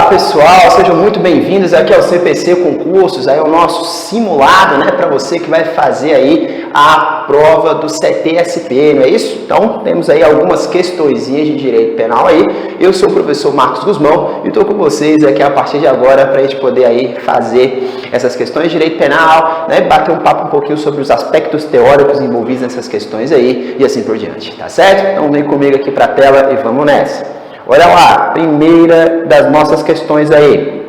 pessoal, sejam muito bem-vindos aqui ao CPC Concursos, aí é o nosso simulado, né, para você que vai fazer aí a prova do CTSP, não é isso? Então, temos aí algumas questõezinhas de direito penal aí. Eu sou o professor Marcos Guzmão e estou com vocês aqui a partir de agora para a gente poder aí fazer essas questões de direito penal, né, bater um papo um pouquinho sobre os aspectos teóricos envolvidos nessas questões aí e assim por diante, tá certo? Então, vem comigo aqui para a tela e vamos nessa. Olha lá, primeira das nossas questões aí.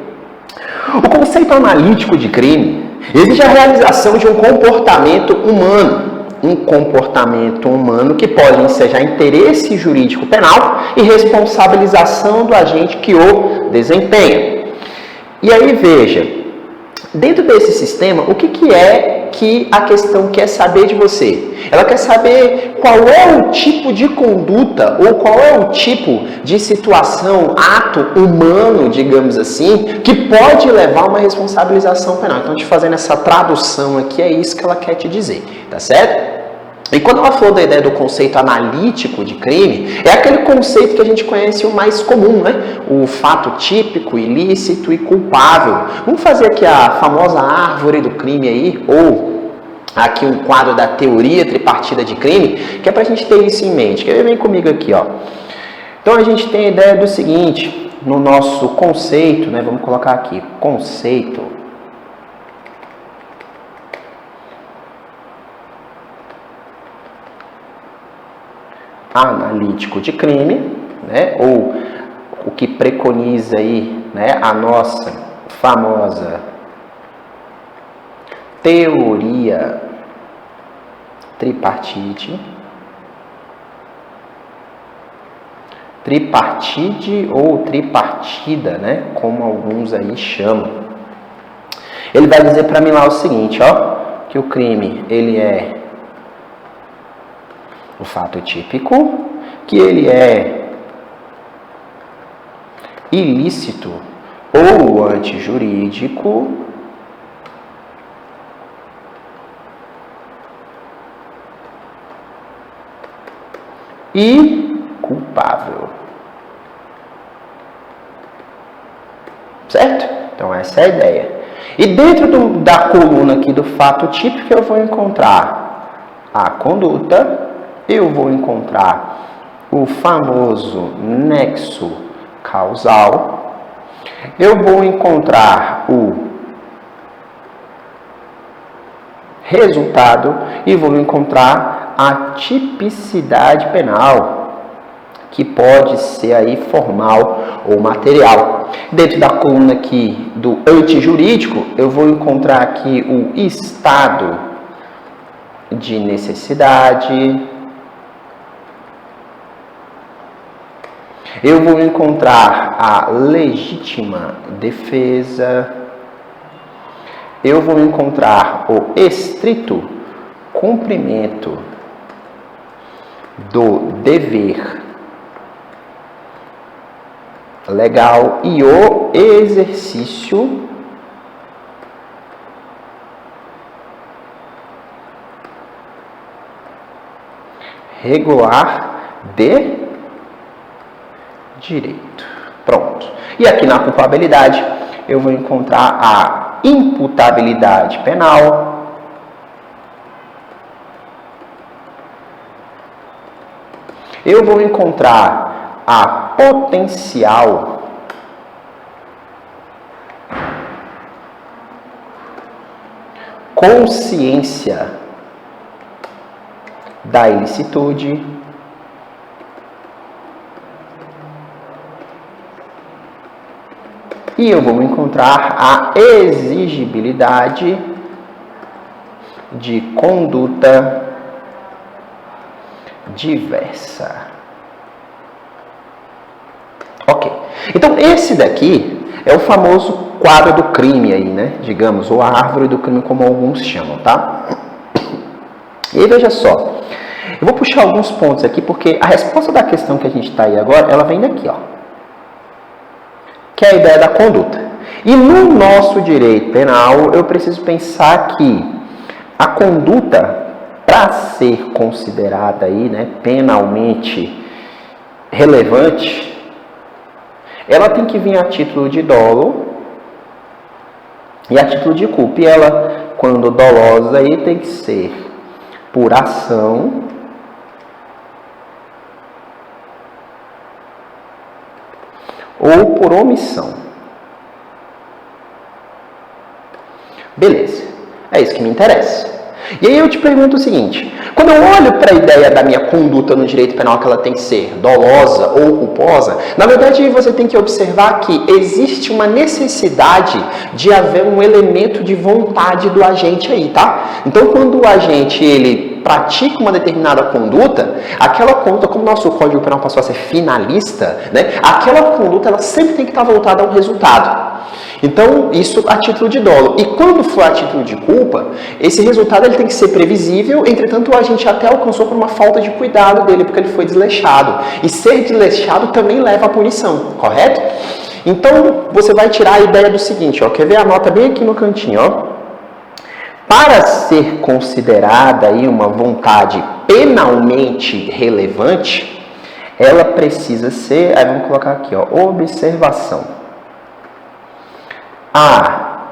O conceito analítico de crime exige a realização de um comportamento humano. Um comportamento humano que pode ensejar interesse jurídico penal e responsabilização do agente que o desempenha. E aí, veja, dentro desse sistema, o que é que a questão quer saber de você? Ela quer saber qual é o tipo de conduta ou qual é o tipo de situação, ato humano, digamos assim, que pode levar a uma responsabilização penal. Então, te fazendo essa tradução aqui, é isso que ela quer te dizer, tá certo? E quando ela falou da ideia do conceito analítico de crime, é aquele conceito que a gente conhece o mais comum, né? O fato típico, ilícito e culpável. Vamos fazer aqui a famosa árvore do crime aí, ou aqui um quadro da teoria tripartida de crime, que é pra gente ter isso em mente. Quer ver? Vem comigo aqui, ó. Então a gente tem a ideia do seguinte, no nosso conceito, né? Vamos colocar aqui, conceito analítico de crime, né, ou o que preconiza aí, né, a nossa famosa teoria tripartite ou tripartida, né, como alguns aí chamam. Ele vai dizer para mim lá o seguinte, ó, que o crime, ele é o fato típico, que ele é ilícito ou antijurídico, e culpável. Certo? Então essa é a ideia. E dentro da coluna aqui do fato típico eu vou encontrar a conduta, eu vou encontrar o famoso nexo causal, eu vou encontrar o resultado e vou encontrar a tipicidade penal, que pode ser aí formal ou material. Dentro da coluna aqui do antijurídico, eu vou encontrar aqui o estado de necessidade, eu vou encontrar a legítima defesa, eu vou encontrar o estrito cumprimento do dever legal e o exercício regular de direito. Pronto. E aqui na culpabilidade eu vou encontrar a imputabilidade penal, eu vou encontrar a potencial consciência da ilicitude, e eu vou encontrar a exigibilidade de conduta diversa. Ok. Então, esse daqui é o famoso quadro do crime aí, né? Digamos, ou a árvore do crime, como alguns chamam, tá? E aí, veja só. Eu vou puxar alguns pontos aqui, porque a resposta da questão que a gente está aí agora, ela vem daqui, ó. Que é a ideia da conduta. E no nosso direito penal, eu preciso pensar que a conduta, para ser considerada aí, né, penalmente relevante, ela tem que vir a título de dolo e a título de culpa. E ela, quando dolosa, aí tem que ser por ação ou por omissão. Beleza, é isso que me interessa. E aí eu te pergunto o seguinte, quando eu olho para a ideia da minha conduta no direito penal que ela tem que ser dolosa ou culposa, na verdade você tem que observar que existe uma necessidade de haver um elemento de vontade do agente aí, tá? Então quando o agente ele pratica uma determinada conduta, aquela conduta, como o nosso Código Penal passou a ser finalista, né? Aquela conduta ela sempre tem que estar voltada ao resultado. Então, isso a título de dolo. E quando for a título de culpa, esse resultado ele tem que ser previsível, entretanto, o agente até alcançou por uma falta de cuidado dele, porque ele foi desleixado. E ser desleixado também leva à punição, correto? Então, você vai tirar a ideia do seguinte, ó, quer ver? Anota bem aqui no cantinho, ó. Para ser considerada aí uma vontade penalmente relevante, ela precisa ser, aí vamos colocar aqui, ó, observação. A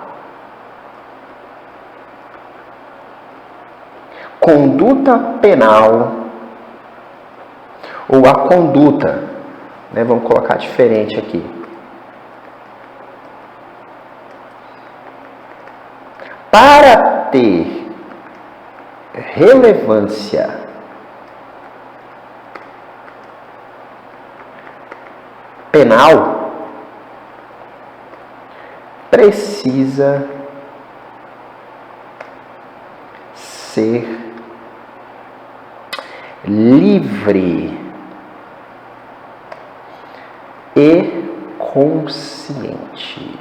conduta penal ou a conduta, né, vamos colocar diferente aqui. Para ter relevância penal, precisa ser livre e consciente.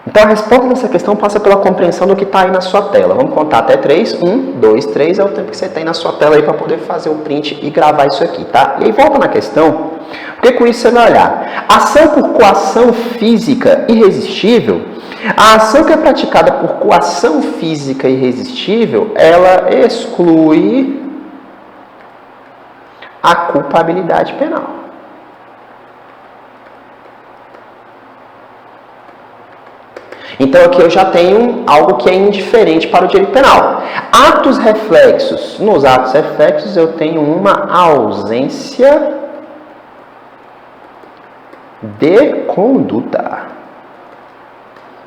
Então a resposta dessa questão passa pela compreensão do que está aí na sua tela. Vamos contar até 3. 1, 2, 3 é o tempo que você tem na sua tela aí para poder fazer o print e gravar isso aqui, tá? E aí volta na questão, porque com isso você vai olhar. Ação por coação física irresistível. A ação que é praticada por coação física irresistível, ela exclui a culpabilidade penal. Então aqui eu já tenho algo que é indiferente para o direito penal. Atos reflexos. Nos atos reflexos eu tenho uma ausência de conduta.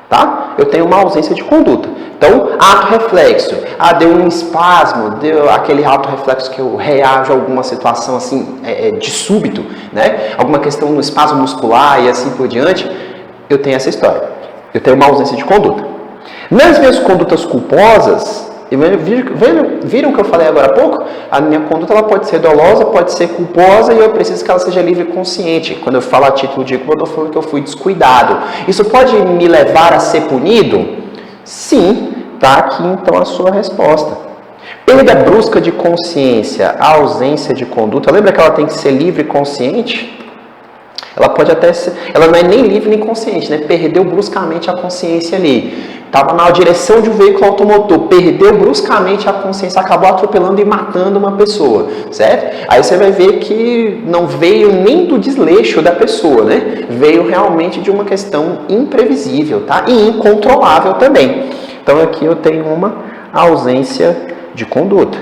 Tá? Eu tenho uma ausência de conduta. Então, ato reflexo. Deu um espasmo, deu aquele ato reflexo que eu reajo a alguma situação assim, de súbito, né? Alguma questão no espasmo muscular e assim por diante. Eu tenho essa história. Eu tenho uma ausência de conduta. Nas minhas condutas culposas, viram o que eu falei agora há pouco? A minha conduta ela pode ser dolosa, pode ser culposa e eu preciso que ela seja livre e consciente. Quando eu falo a título de culpa, eu estou falando que eu fui descuidado. Isso pode me levar a ser punido? Sim, está aqui então a sua resposta. Perda brusca de consciência, ausência de conduta. Lembra que ela tem que ser livre e consciente? Ela pode até ser, ela não é nem livre nem consciente, né? Perdeu bruscamente a consciência ali. Estava na direção de um veículo automotor, perdeu bruscamente a consciência, acabou atropelando e matando uma pessoa, certo? Aí você vai ver que não veio nem do desleixo da pessoa, né? Veio realmente de uma questão imprevisível, tá? E incontrolável também. Então aqui eu tenho uma ausência de conduta.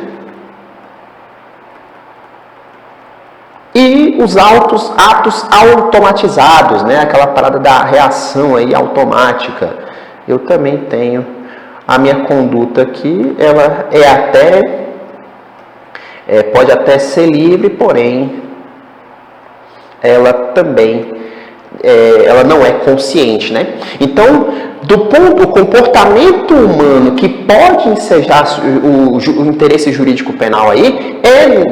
E os atos automatizados, né? Aquela parada da reação aí automática. Eu também tenho a minha conduta aqui, ela pode até ser livre, porém ela também ela não é consciente, né? Então, do comportamento humano que pode ensejar o interesse jurídico penal aí,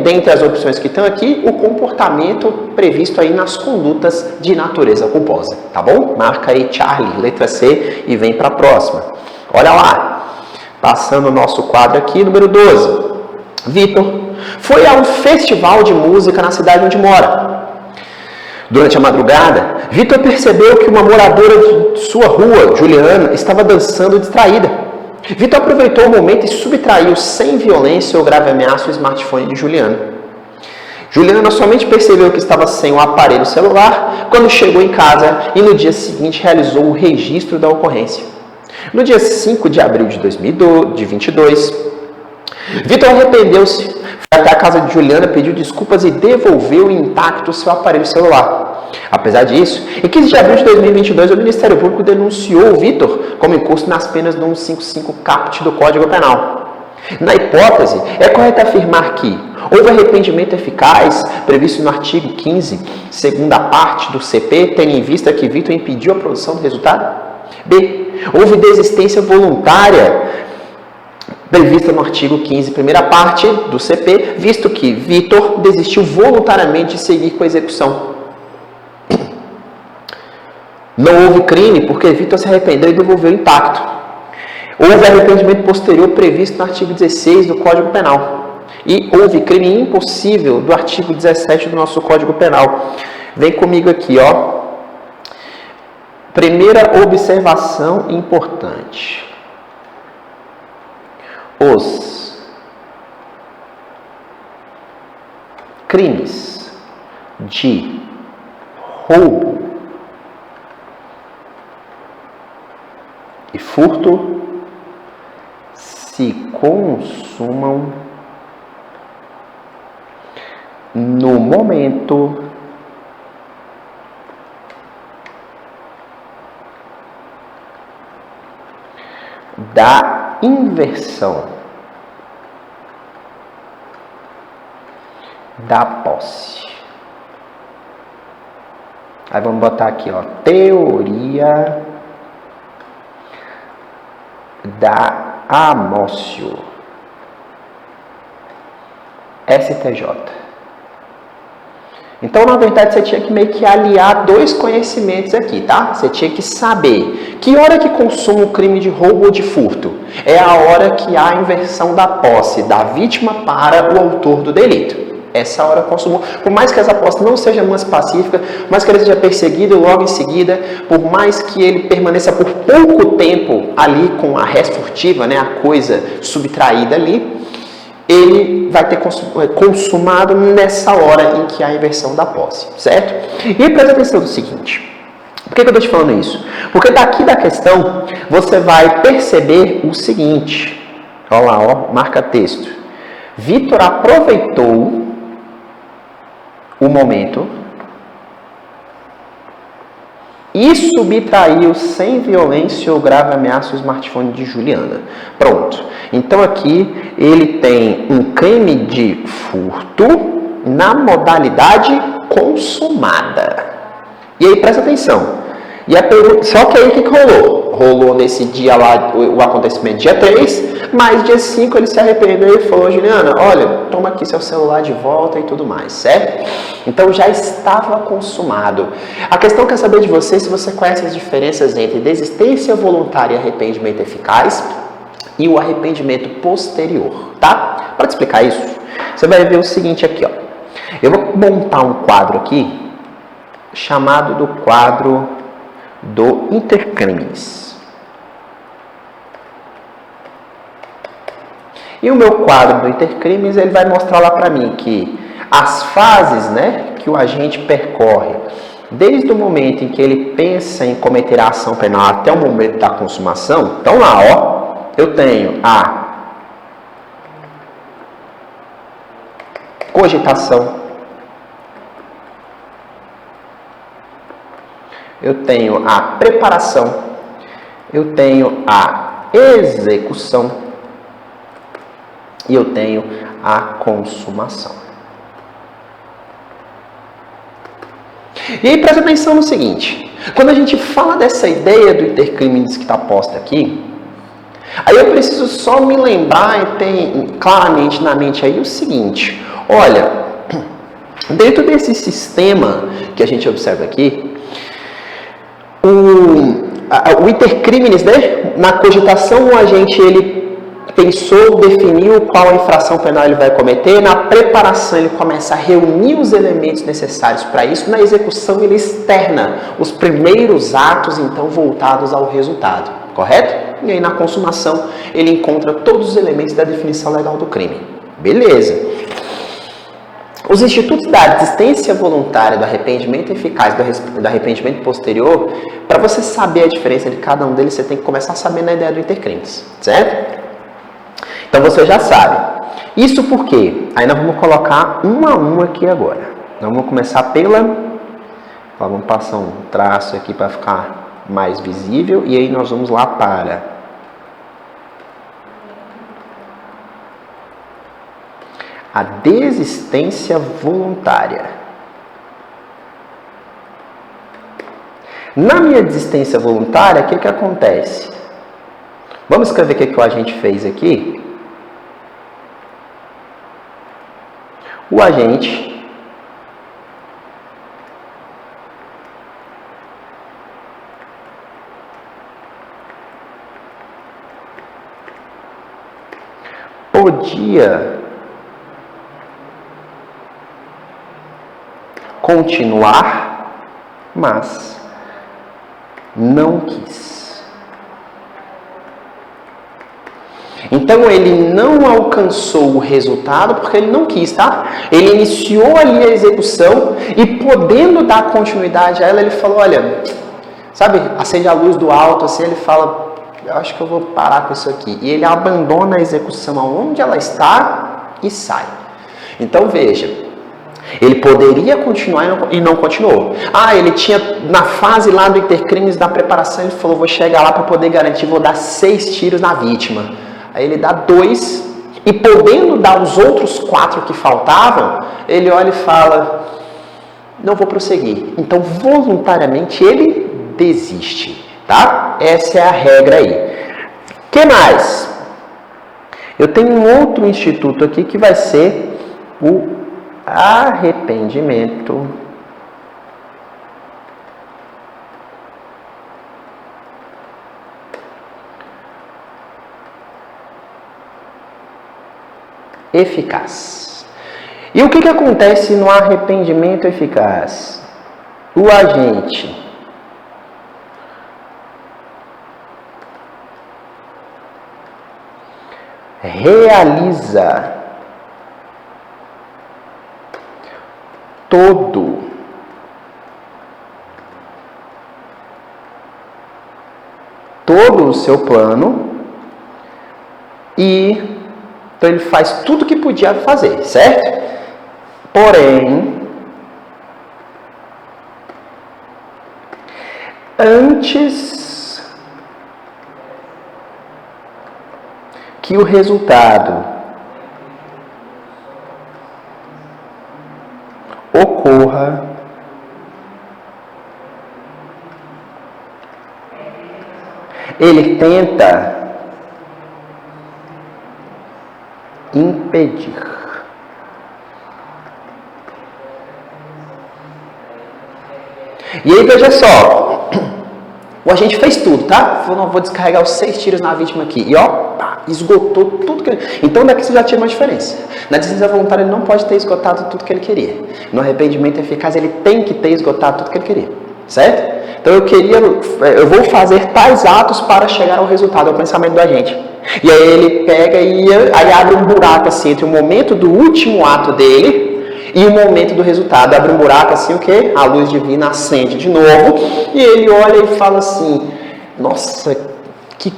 dentre as opções que estão aqui, o comportamento previsto aí nas condutas de natureza culposa, tá bom? Marca aí Charlie, letra C, e vem para a próxima. Olha lá, passando o nosso quadro aqui, número 12. Vitor foi a um festival de música na cidade onde mora. Durante a madrugada, Vitor percebeu que uma moradora de sua rua, Juliana, estava dançando distraída. Vitor aproveitou o momento e subtraiu sem violência ou grave ameaça o smartphone de Juliana. Juliana somente percebeu que estava sem o aparelho celular quando chegou em casa e no dia seguinte realizou o registro da ocorrência. No dia 5 de abril de 2022, Vitor arrependeu-se, foi até a casa de Juliana, pediu desculpas e devolveu intacto o seu aparelho celular. Apesar disso, em 15 de abril de 2022, o Ministério Público denunciou o Vitor como incurso nas penas do 155 caput do Código Penal. Na hipótese, é correto afirmar que houve arrependimento eficaz previsto no artigo 15, segunda parte do CP, tendo em vista que Vitor impediu a produção do resultado? B. Houve desistência voluntária prevista no artigo 15, primeira parte do CP, visto que Vitor desistiu voluntariamente de seguir com a execução. Não houve crime porque Vitor se arrependeu e devolveu intacto. Houve arrependimento posterior previsto no artigo 16 do Código Penal. E houve crime impossível do artigo 17 do nosso Código Penal. Vem comigo aqui, ó. Primeira observação importante. Os crimes de roubo e furto se consumam no momento da inversão da posse. Aí vamos botar aqui, ó, teoria da Amócio, STJ. Então, na verdade, você tinha que meio que aliar dois conhecimentos aqui, tá? Você tinha que saber que hora que consuma o crime de roubo ou de furto é a hora que há a inversão da posse da vítima para o autor do delito. Essa hora consumou. Por mais que essa posse não seja mais pacífica, por mais que ele seja perseguido logo em seguida, por mais que ele permaneça por pouco tempo ali com a res furtiva, né, a coisa subtraída ali, ele vai ter consumado nessa hora em que há a inversão da posse, certo? E presta atenção no seguinte. Por que eu estou te falando isso? Porque daqui da questão você vai perceber o seguinte. Olha lá, ó, marca texto. Vitor aproveitou o momento e subtraiu sem violência ou grave ameaça o smartphone de Juliana. Pronto. Então aqui ele tem um crime de furto na modalidade consumada. E aí presta atenção. E a pergunta, só que aí o que rolou? Rolou nesse dia lá, o acontecimento dia 3, mas dia 5 ele se arrependeu e falou: Juliana, olha, toma aqui seu celular de volta e tudo mais, certo? Então já estava consumado. A questão quer saber de você se você conhece as diferenças entre desistência voluntária e arrependimento eficaz e o arrependimento posterior, tá? Para te explicar isso, você vai ver o seguinte aqui, ó. Eu vou montar um quadro aqui, chamado do quadro do Intercrimes. E o meu quadro do Intercrimes, ele vai mostrar lá para mim que as fases, né, que o agente percorre, desde o momento em que ele pensa em cometer a ação penal até o momento da consumação. Então lá, ó, eu tenho a cogitação, eu tenho a preparação, eu tenho a execução e eu tenho a consumação. E aí presta atenção no seguinte, quando a gente fala dessa ideia do intercrimes que está posta aqui, aí eu preciso só me lembrar e ter claramente na mente aí o seguinte: olha, dentro desse sistema que a gente observa aqui, o intercrimes, né, na cogitação o agente ele pensou, definiu qual a infração penal ele vai cometer, na preparação ele começa a reunir os elementos necessários para isso, na execução ele externa os primeiros atos então voltados ao resultado, correto? E aí na consumação ele encontra todos os elementos da definição legal do crime. Beleza. Os institutos da desistência voluntária, do arrependimento eficaz, do arrependimento posterior, para você saber a diferença de cada um deles, você tem que começar a saber na ideia do intercrimes, certo? Então você já sabe. Isso por quê? Aí nós vamos colocar um a um aqui agora. Nós vamos começar pela... Vamos passar um traço aqui para ficar mais visível. E aí nós vamos lá para... a desistência voluntária. Na minha desistência voluntária, o que acontece? Vamos escrever o que o agente fez aqui. O agente podia continuar, mas não quis. Então ele não alcançou o resultado porque ele não quis, tá? Ele iniciou ali a execução e, podendo dar continuidade a ela, ele falou, olha, sabe, acende a luz do alto, assim, ele fala, eu acho que eu vou parar com isso aqui. E ele abandona a execução aonde ela está e sai. Então veja, ele poderia continuar e não continuou. Ah, ele tinha, na fase lá do intercrimes, da preparação, ele falou, vou chegar lá para poder garantir, vou dar 6 tiros na vítima. Aí ele dá 2, e podendo dar os outros 4 que faltavam, ele olha e fala, não vou prosseguir. Então, voluntariamente, ele desiste, tá? Essa é a regra aí. O que mais? Eu tenho um outro instituto aqui que vai ser o arrependimento eficaz. E o que acontece no arrependimento eficaz? O agente realiza todo o seu plano e então ele faz tudo o que podia fazer, certo? Porém, antes que o resultado ocorra, ele tenta impedir. E aí, veja só, o agente fez tudo, tá? Falou, não, vou descarregar os 6 tiros na vítima aqui. E ó, pá, esgotou tudo que ele... Então daqui você já tinha uma diferença. Na desistência voluntária ele não pode ter esgotado tudo que ele queria. No arrependimento eficaz ele tem que ter esgotado tudo que ele queria, certo? Então eu vou fazer tais atos para chegar ao resultado, é o pensamento do agente. E aí ele pega e aí abre um buraco assim entre o momento do último ato dele e o momento do resultado. Abre um buraco assim, o quê? A luz divina acende de novo e ele olha e fala assim, nossa, que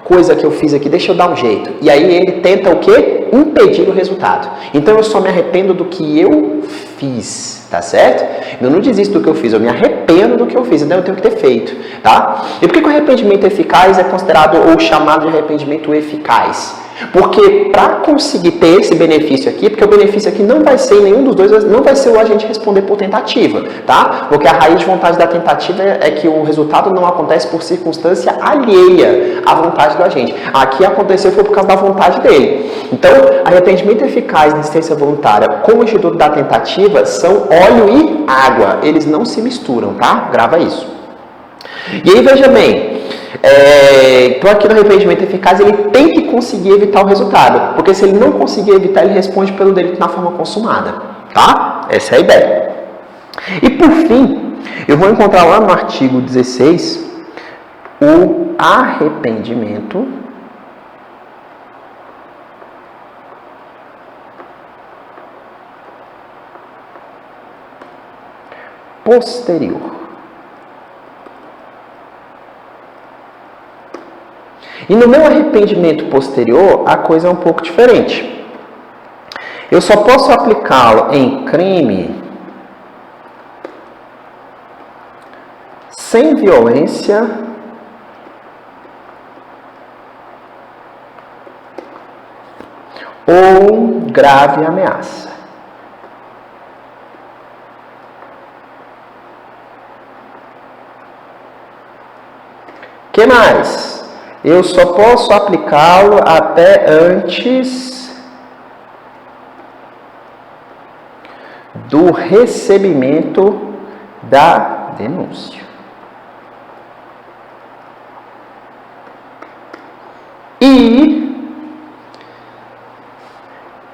coisa que eu fiz aqui, deixa eu dar um jeito. E aí ele tenta o quê? Impedir o resultado. Então eu só me arrependo do que eu fiz, tá certo? Eu não desisto do que eu fiz, eu me arrependo do que eu fiz, então eu tenho que ter feito, tá? E por que o arrependimento eficaz é considerado ou chamado de arrependimento eficaz? Porque para conseguir ter esse benefício aqui, porque o benefício aqui não vai ser em nenhum dos dois, não vai ser o agente responder por tentativa, tá? Porque a raiz de vontade da tentativa é que o resultado não acontece por circunstância alheia à vontade do agente. Aqui aconteceu foi por causa da vontade dele. Então, arrependimento eficaz e desistência voluntária com o instituto da tentativa são óleo e água. Eles não se misturam, tá? Grava isso. E aí, veja bem, então aqui no arrependimento eficaz ele tem que conseguir evitar o resultado, porque se ele não conseguir evitar, ele responde pelo delito na forma consumada, tá? Essa é a ideia. E por fim, eu vou encontrar lá no artigo 16 o arrependimento posterior. E no meu arrependimento posterior, a coisa é um pouco diferente. Eu só posso aplicá-lo em crime sem violência ou grave ameaça. O que mais? Eu só posso aplicá-lo até antes do recebimento da denúncia. E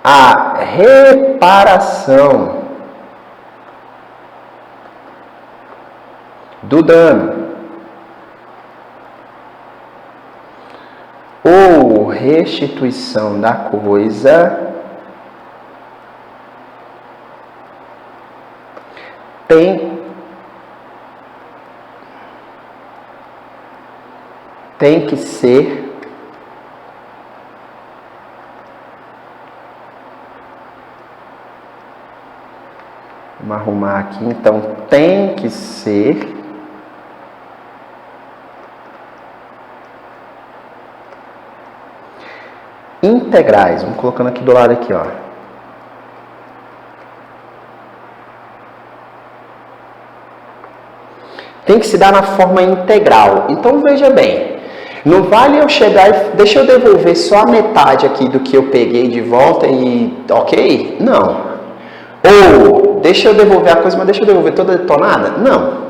a reparação do dano ou restituição da coisa tem que ser vamos arrumar aqui, então tem que ser integrais. Vamos colocando aqui do lado aqui, ó. Tem que se dar na forma integral. Então veja bem, não vale eu chegar e deixa eu devolver só a metade aqui do que eu peguei de volta e ok? Não. Ou deixa eu devolver a coisa, mas deixa eu devolver toda detonada? Não.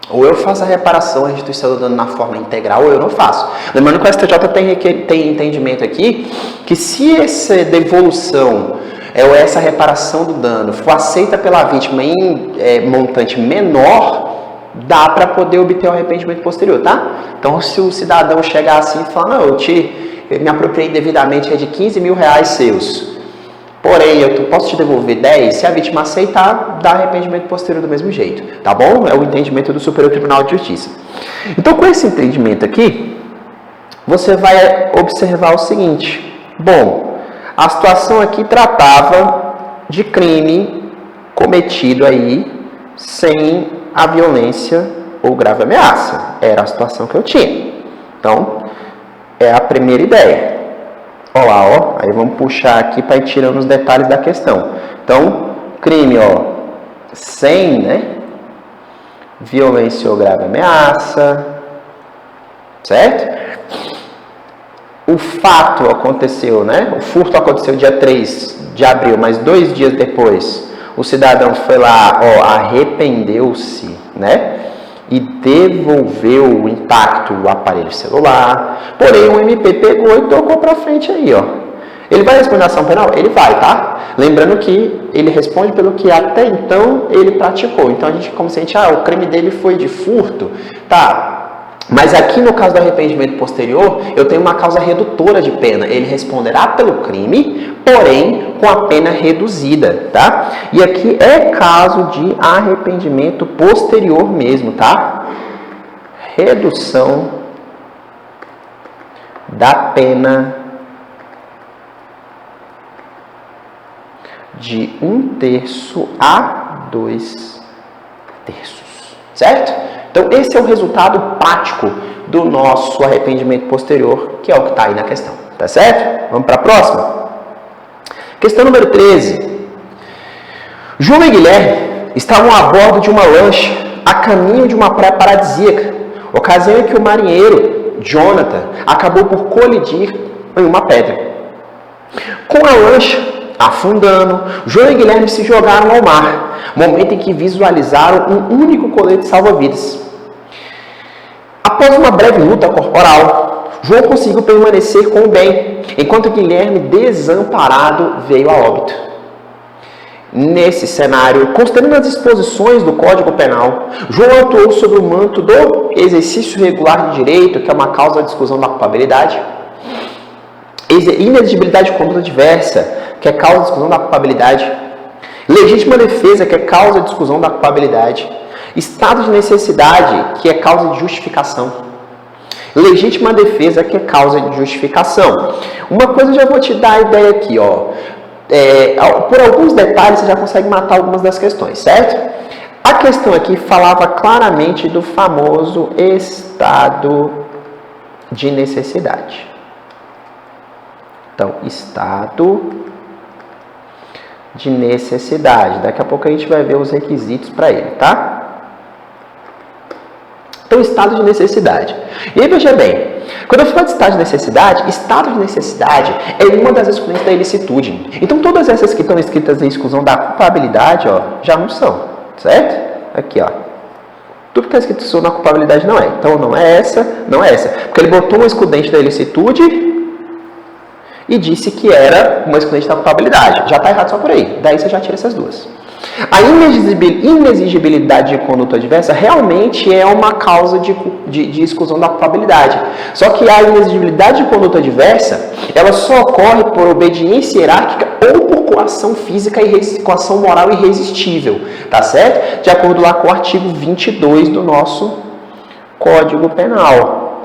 Ou eu faço a reparação, a restituição do dano na forma integral, ou eu não faço. Lembrando que o STJ tem entendimento aqui que se essa devolução ou essa reparação do dano for aceita pela vítima em montante menor, dá para poder obter o arrependimento posterior, tá? Então, se o cidadão chegar assim e falar, não, eu me apropriei devidamente de 15 mil reais seus, porém, eu posso te devolver 10, se a vítima aceitar, dá arrependimento posterior do mesmo jeito, tá bom? É o entendimento do Superior Tribunal de Justiça. Então, com esse entendimento aqui, você vai observar o seguinte, bom, a situação aqui tratava de crime cometido aí sem a violência ou grave ameaça. Era a situação que eu tinha. Então, é a primeira ideia. Olha lá, ó. Aí vamos puxar aqui para ir tirando os detalhes da questão. Então, crime, ó, sem, né? Violência ou grave ameaça. Certo? O fato aconteceu, né? O furto aconteceu dia 3 de abril, mas 2 dias depois, o cidadão foi lá, ó, arrependeu-se, né? E devolveu intacto o aparelho celular. Porém, o MP pegou e tocou para frente aí, ó. Ele vai responder a ação penal? Ele vai, tá? Lembrando que ele responde pelo que até então ele praticou. Então, a gente, como se a gente, o crime dele foi de furto, tá? Mas aqui no caso do arrependimento posterior, eu tenho uma causa redutora de pena. Ele responderá pelo crime, porém com a pena reduzida, tá? E aqui é caso de arrependimento posterior mesmo, tá? Redução da pena de 1/3 a 2/3, certo? Então, esse é o resultado prático do nosso arrependimento posterior, que é o que está aí na questão. Tá certo? Vamos para a próxima? Questão número 13. João e Guilherme estavam a bordo de uma lancha a caminho de uma praia paradisíaca, ocasião em que o marinheiro, Jonathan, acabou por colidir em uma pedra. Com a lancha afundando, João e Guilherme se jogaram ao mar, momento em que visualizaram um único colete salva-vidas. Após uma breve luta corporal, João conseguiu permanecer com o bem, enquanto Guilherme, desamparado, veio a óbito. Nesse cenário, considerando as disposições do Código Penal, João atuou sob o manto do exercício regular de direito, que é uma causa de exclusão da culpabilidade, inexigibilidade de conduta diversa, que é causa de exclusão da culpabilidade, legítima defesa, que é causa de exclusão da culpabilidade, Estado de necessidade, que é causa de justificação. Legítima defesa, que é causa de justificação. Uma coisa eu já vou te dar a ideia aqui, ó. Por alguns detalhes você já consegue matar algumas das questões, certo? A questão aqui falava claramente do famoso estado de necessidade. Então, estado de necessidade. Daqui a pouco a gente vai ver os requisitos para ele, tá? Então, estado de necessidade. E aí, veja bem, quando eu falo de estado de necessidade é uma das excluências da ilicitude. Então, todas essas que estão escritas em exclusão da culpabilidade, ó, já não são, certo? Aqui, ó. Tudo que está escrito na culpabilidade não é. Então, não é essa, não é essa. Porque ele botou um excludente da ilicitude e disse que era uma excludente da culpabilidade. Já está errado só por aí. Daí você já tira essas duas. A inexigibilidade de conduta adversa realmente é uma causa de exclusão da culpabilidade. Só que a inexigibilidade de conduta adversa, ela só ocorre por obediência hierárquica ou por coação física e coação moral irresistível, tá certo? De acordo lá com o artigo 22 do nosso Código Penal.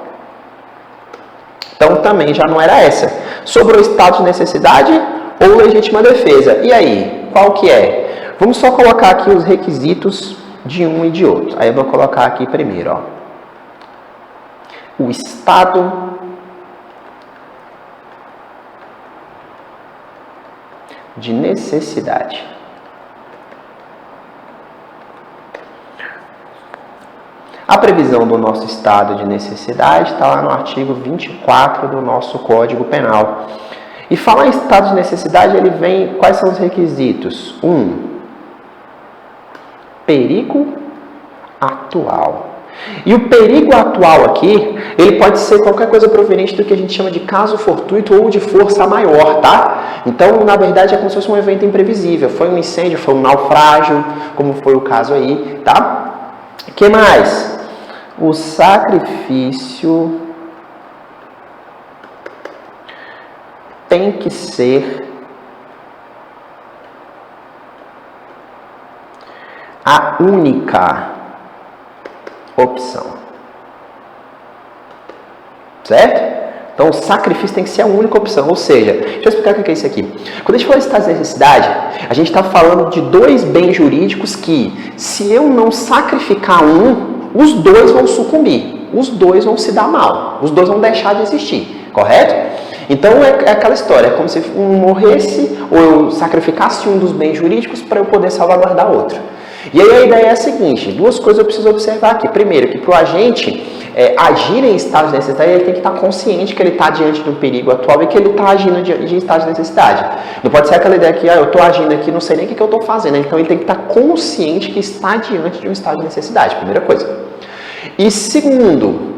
Então também já não era essa. Sobre o estado de necessidade ou legítima defesa. E aí, qual que é? Vamos só colocar aqui os requisitos de um e de outro. Aí eu vou colocar aqui primeiro, ó. O estado de necessidade. A previsão do nosso estado de necessidade está lá no artigo 24 do nosso Código Penal. E falar em estado de necessidade, ele vem, quais são os requisitos? 1. Perigo atual. E o perigo atual aqui, ele pode ser qualquer coisa proveniente do que a gente chama de caso fortuito ou de força maior, tá? Então, na verdade, é como se fosse um evento imprevisível. Foi um incêndio, foi um naufrágio, como foi o caso aí, tá? O que mais? O sacrifício tem que ser a única opção. Certo? Então, o sacrifício tem que ser a única opção. Ou seja, deixa eu explicar o que é isso aqui. Quando a gente fala de estado de necessidade, a gente está falando de dois bens jurídicos que, se eu não sacrificar um, os dois vão sucumbir. Os dois vão se dar mal. Os dois vão deixar de existir. Correto? Então, é aquela história. É como se um morresse ou eu sacrificasse um dos bens jurídicos para eu poder salvaguardar outro. E aí a ideia é a seguinte, duas coisas eu preciso observar aqui. Primeiro, que para o agente agir em estado de necessidade, ele tem que estar consciente que ele está diante de um perigo atual e que ele está agindo em estado de necessidade. Não pode ser aquela ideia que eu estou agindo aqui, não sei nem o que eu estou fazendo. Então ele tem que estar consciente que está diante de um estado de necessidade, primeira coisa. E segundo,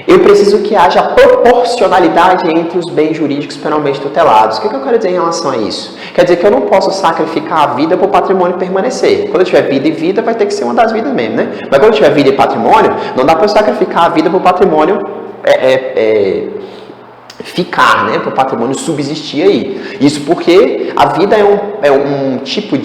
eu preciso que haja proporcionalidade entre os bens jurídicos penalmente tutelados. O que eu quero dizer em relação a isso? Quer dizer que eu não posso sacrificar a vida para o patrimônio permanecer. Quando eu tiver vida e vida, vai ter que ser uma das vidas mesmo, né? Mas quando eu tiver vida e patrimônio, não dá para eu sacrificar a vida para o patrimônio ficar, né? Para o patrimônio subsistir aí. Isso porque a vida é um tipo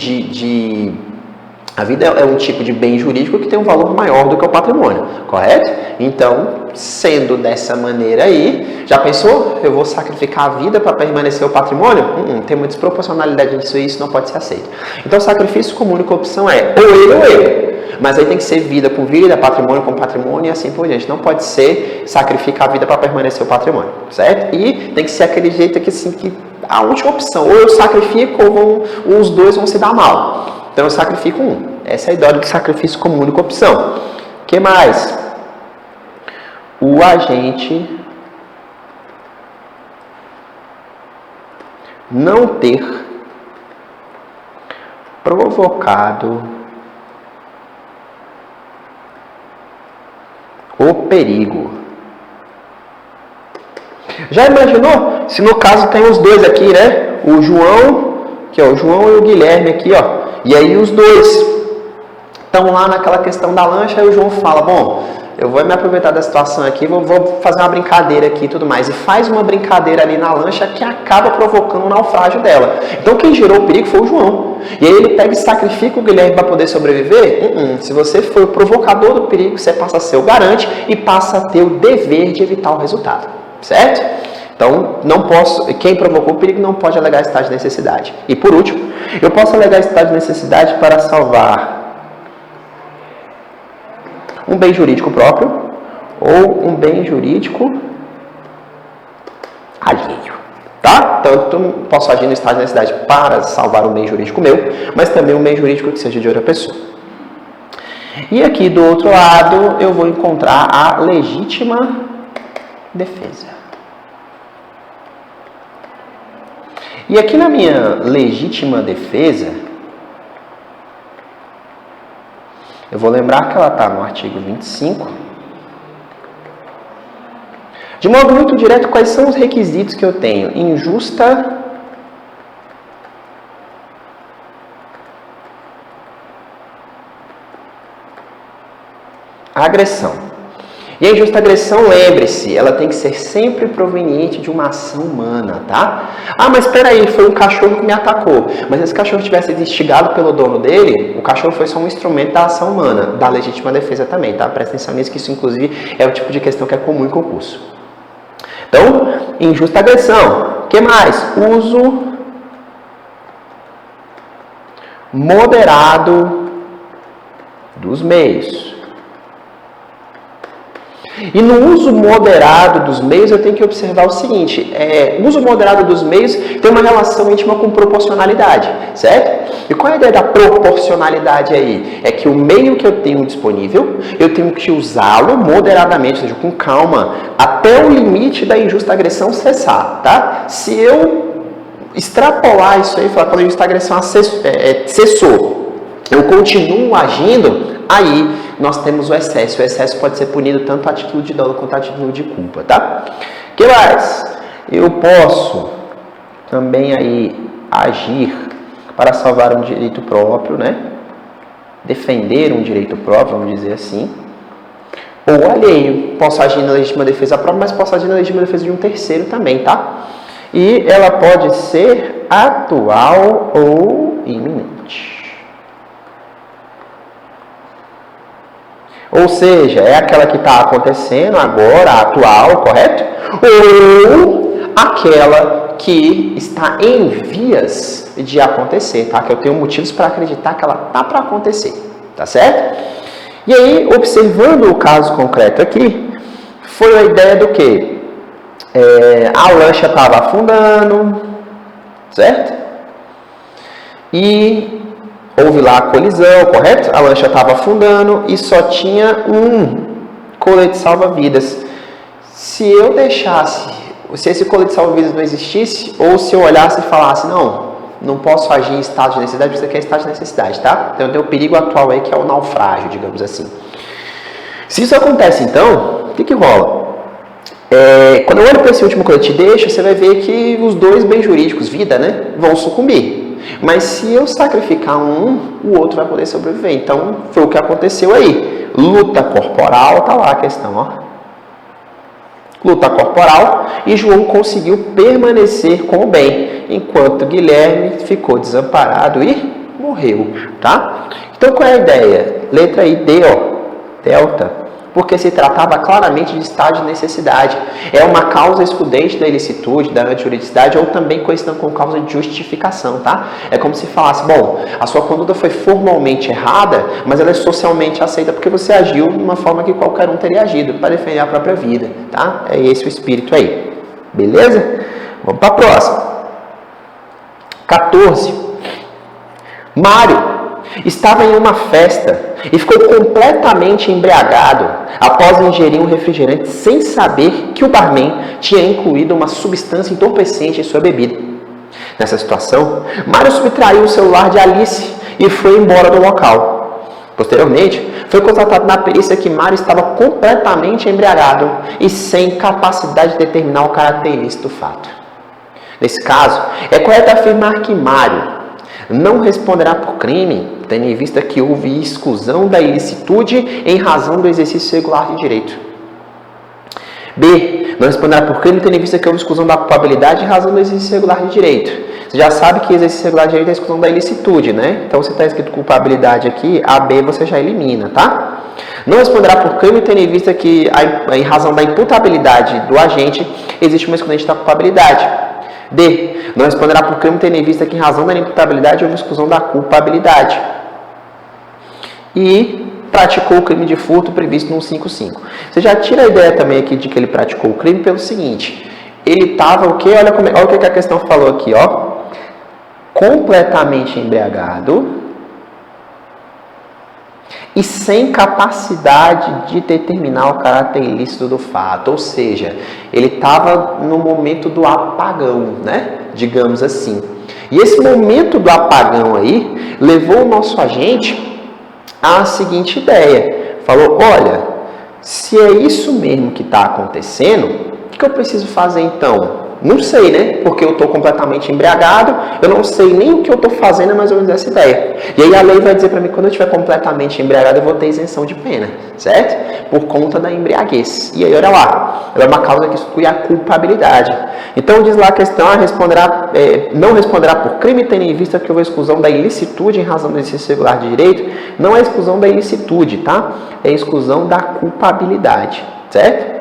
A vida é um tipo de bem jurídico que tem um valor maior do que o patrimônio, correto? Então, sendo dessa maneira aí, já pensou? Eu vou sacrificar a vida para permanecer o patrimônio? Tem uma desproporcionalidade nisso e isso não pode ser aceito. Então, o sacrifício como única opção é ou ele ou ele. Mas aí tem que ser vida com vida, patrimônio com patrimônio e assim por diante. Não pode ser sacrificar a vida para permanecer o patrimônio, certo? E tem que ser aquele jeito que, assim, que a última opção, ou eu sacrifico ou os dois vão se dar mal. Então eu sacrifico um. Essa é a ideia do sacrifício como única opção. O que mais? O agente não ter provocado o perigo. Já imaginou? Se no caso tem os dois aqui, né? O João, que é o João e o Guilherme aqui, ó. E aí os dois estão lá naquela questão da lancha, aí o João fala, bom, eu vou me aproveitar da situação aqui, vou fazer uma brincadeira aqui e tudo mais. E faz uma brincadeira ali na lancha que acaba provocando o naufrágio dela. Então quem gerou o perigo foi o João. E aí ele pega e sacrifica o Guilherme para poder sobreviver? Se você foi o provocador do perigo, você passa a ser o garante e passa a ter o dever de evitar o resultado. Certo? Então, quem provocou o perigo não pode alegar estado de necessidade. E por último, eu posso alegar estado de necessidade para salvar um bem jurídico próprio ou um bem jurídico alheio, tá? Tanto posso agir no estado de necessidade para salvar um bem jurídico meu, mas também um bem jurídico que seja de outra pessoa. E aqui do outro lado, eu vou encontrar a legítima defesa. E aqui na minha legítima defesa, eu vou lembrar que ela está no artigo 25. De modo muito direto, quais são os requisitos que eu tenho? Injusta agressão. E a injusta agressão, lembre-se, ela tem que ser sempre proveniente de uma ação humana, tá? Ah, mas espera aí, foi um cachorro que me atacou. Mas se esse cachorro tivesse sido instigado pelo dono dele, o cachorro foi só um instrumento da ação humana, da legítima defesa também, tá? Presta atenção nisso, que isso, inclusive, é o tipo de questão que é comum em concurso. Então, injusta agressão. O que mais? Uso moderado dos meios. E no uso moderado dos meios, eu tenho que observar o seguinte, o uso moderado dos meios tem uma relação íntima com proporcionalidade, certo? E qual é a ideia da proporcionalidade aí? É que o meio que eu tenho disponível, eu tenho que usá-lo moderadamente, ou seja, com calma, até o limite da injusta agressão cessar, tá? Se eu extrapolar isso aí, falar quando a injusta agressão cessou, eu continuo agindo, aí nós temos o excesso. O excesso pode ser punido tanto a título de dolo quanto a título de culpa, tá? O que mais? Eu posso também aí agir para salvar um direito próprio, né? Defender um direito próprio, vamos dizer assim. Ou alheio. Posso agir na legítima defesa própria, mas posso agir na legítima defesa de um terceiro também, tá? E ela pode ser atual ou iminente. Ou seja, é aquela que está acontecendo agora, atual, correto? Ou aquela que está em vias de acontecer, tá? Que eu tenho motivos para acreditar que ela está para acontecer, tá certo? E aí, observando o caso concreto aqui, foi a ideia do quê? A lancha estava afundando, certo? E houve lá a colisão, correto? A lancha estava afundando e só tinha um colete salva-vidas. Se eu deixasse, se esse colete salva-vidas não existisse, ou se eu olhasse e falasse, não posso agir em estado de necessidade, porque isso aqui é estado de necessidade, tá? Então tem o perigo atual aí que é o naufrágio, digamos assim. Se isso acontece então, o que rola? Quando eu olho para esse último colete deixa, você vai ver que os dois bens jurídicos, vida, né, vão sucumbir. Mas se eu sacrificar um, o outro vai poder sobreviver. Então, foi o que aconteceu aí. Luta corporal, tá lá a questão, ó. Luta corporal, e João conseguiu permanecer com o bem, enquanto Guilherme ficou desamparado e morreu, tá? Então, qual é a ideia? Letra I, D, ó, delta. Porque se tratava claramente de estado de necessidade. É uma causa excludente da ilicitude, da antijuridicidade, ou também conhecida como causa de justificação, tá? É como se falasse, bom, a sua conduta foi formalmente errada, mas ela é socialmente aceita porque você agiu de uma forma que qualquer um teria agido, para defender a própria vida, tá? É esse o espírito aí. Beleza? Vamos para a próxima. 14. Mário estava em uma festa e ficou completamente embriagado após ingerir um refrigerante sem saber que o barman tinha incluído uma substância entorpecente em sua bebida. Nessa situação, Mário subtraiu o celular de Alice e foi embora do local. Posteriormente, foi constatado na perícia que Mário estava completamente embriagado e sem capacidade de determinar o caráter ilícito do fato. Nesse caso, é correto afirmar que Mário não responderá por crime, tendo em vista que houve exclusão da ilicitude em razão do exercício regular de direito. B. Não responderá por crime, tendo em vista que houve exclusão da culpabilidade em razão do exercício regular de direito. Você já sabe que exercício regular de direito é a exclusão da ilicitude, né? Então, se está escrito culpabilidade aqui, a B você já elimina, tá? Não responderá por crime, tendo em vista que, em razão da imputabilidade do agente, existe uma excludente da culpabilidade. D. Não responderá por crime, tendo em vista que, em razão da imputabilidade, houve exclusão da culpabilidade. E praticou o crime de furto previsto no 155. Você já tira a ideia também aqui de que ele praticou o crime pelo seguinte: ele estava o quê? Olha o que a questão falou aqui, ó. Completamente embriagado e sem capacidade de determinar o caráter ilícito do fato. Ou seja, ele estava no momento do apagão, né? Digamos assim. E esse momento do apagão aí levou o nosso agente à seguinte ideia. Falou, olha, se é isso mesmo que está acontecendo, o que eu preciso fazer então? Não sei, né? Porque eu estou completamente embriagado, eu não sei nem o que eu estou fazendo, mas eu vou essa ideia. E aí a lei vai dizer para mim que quando eu estiver completamente embriagado, eu vou ter isenção de pena, certo? Por conta da embriaguez. E aí, olha lá, ela é uma causa que exclui a culpabilidade. Então, diz lá a questão, não responderá por crime, tendo em vista que houve exclusão da ilicitude em razão do exercício regular de direito. Não é exclusão da ilicitude, tá? É exclusão da culpabilidade, certo?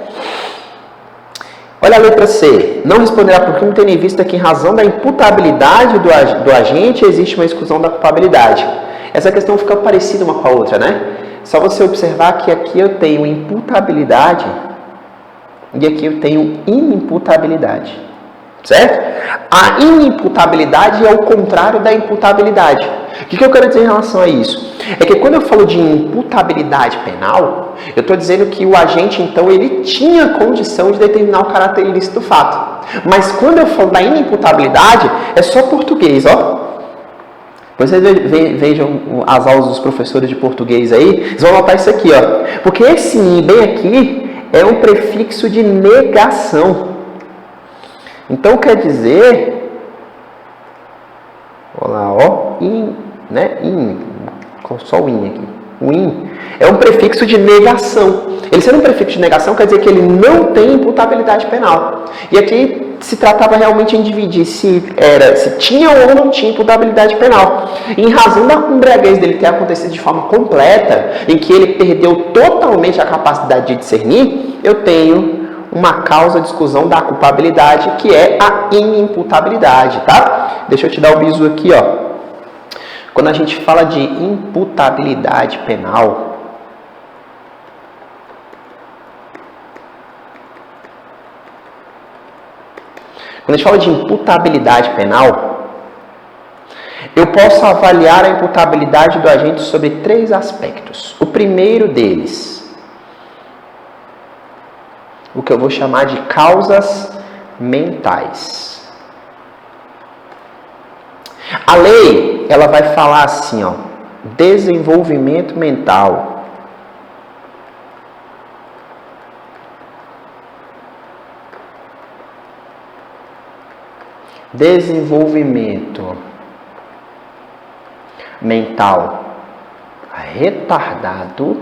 Olha a letra C. Não responderá por crime, tendo em vista que, em razão da imputabilidade do agente, existe uma exclusão da culpabilidade. Essa questão fica parecida uma com a outra, né? Só você observar que aqui eu tenho imputabilidade e aqui eu tenho inimputabilidade. Certo? A inimputabilidade é o contrário da imputabilidade. O que eu quero dizer em relação a isso? É que quando eu falo de imputabilidade penal, eu estou dizendo que o agente, então, ele tinha condição de determinar o caráter ilícito do fato. Mas quando eu falo da inimputabilidade, é só português, ó. Depois vocês vejam as aulas dos professores de português aí, vocês vão notar isso aqui, ó. Porque esse in bem aqui é um prefixo de negação. Então quer dizer, olha lá, ó, in, né? In, só o in aqui. O in é um prefixo de negação. Ele sendo um prefixo de negação quer dizer que ele não tem imputabilidade penal. E aqui se tratava realmente em dividir se tinha ou não tinha imputabilidade penal. E em razão da embriaguez dele ter acontecido de forma completa, em que ele perdeu totalmente a capacidade de discernir, eu tenho uma causa de exclusão da culpabilidade, que é a inimputabilidade, tá? Deixa eu te dar o bizu aqui, ó. Quando a gente fala de imputabilidade penal, quando a gente fala de imputabilidade penal, eu posso avaliar a imputabilidade do agente sobre 3 aspectos. O primeiro deles, o que eu vou chamar de causas mentais. A lei, ela vai falar assim, ó, desenvolvimento mental. Desenvolvimento mental retardado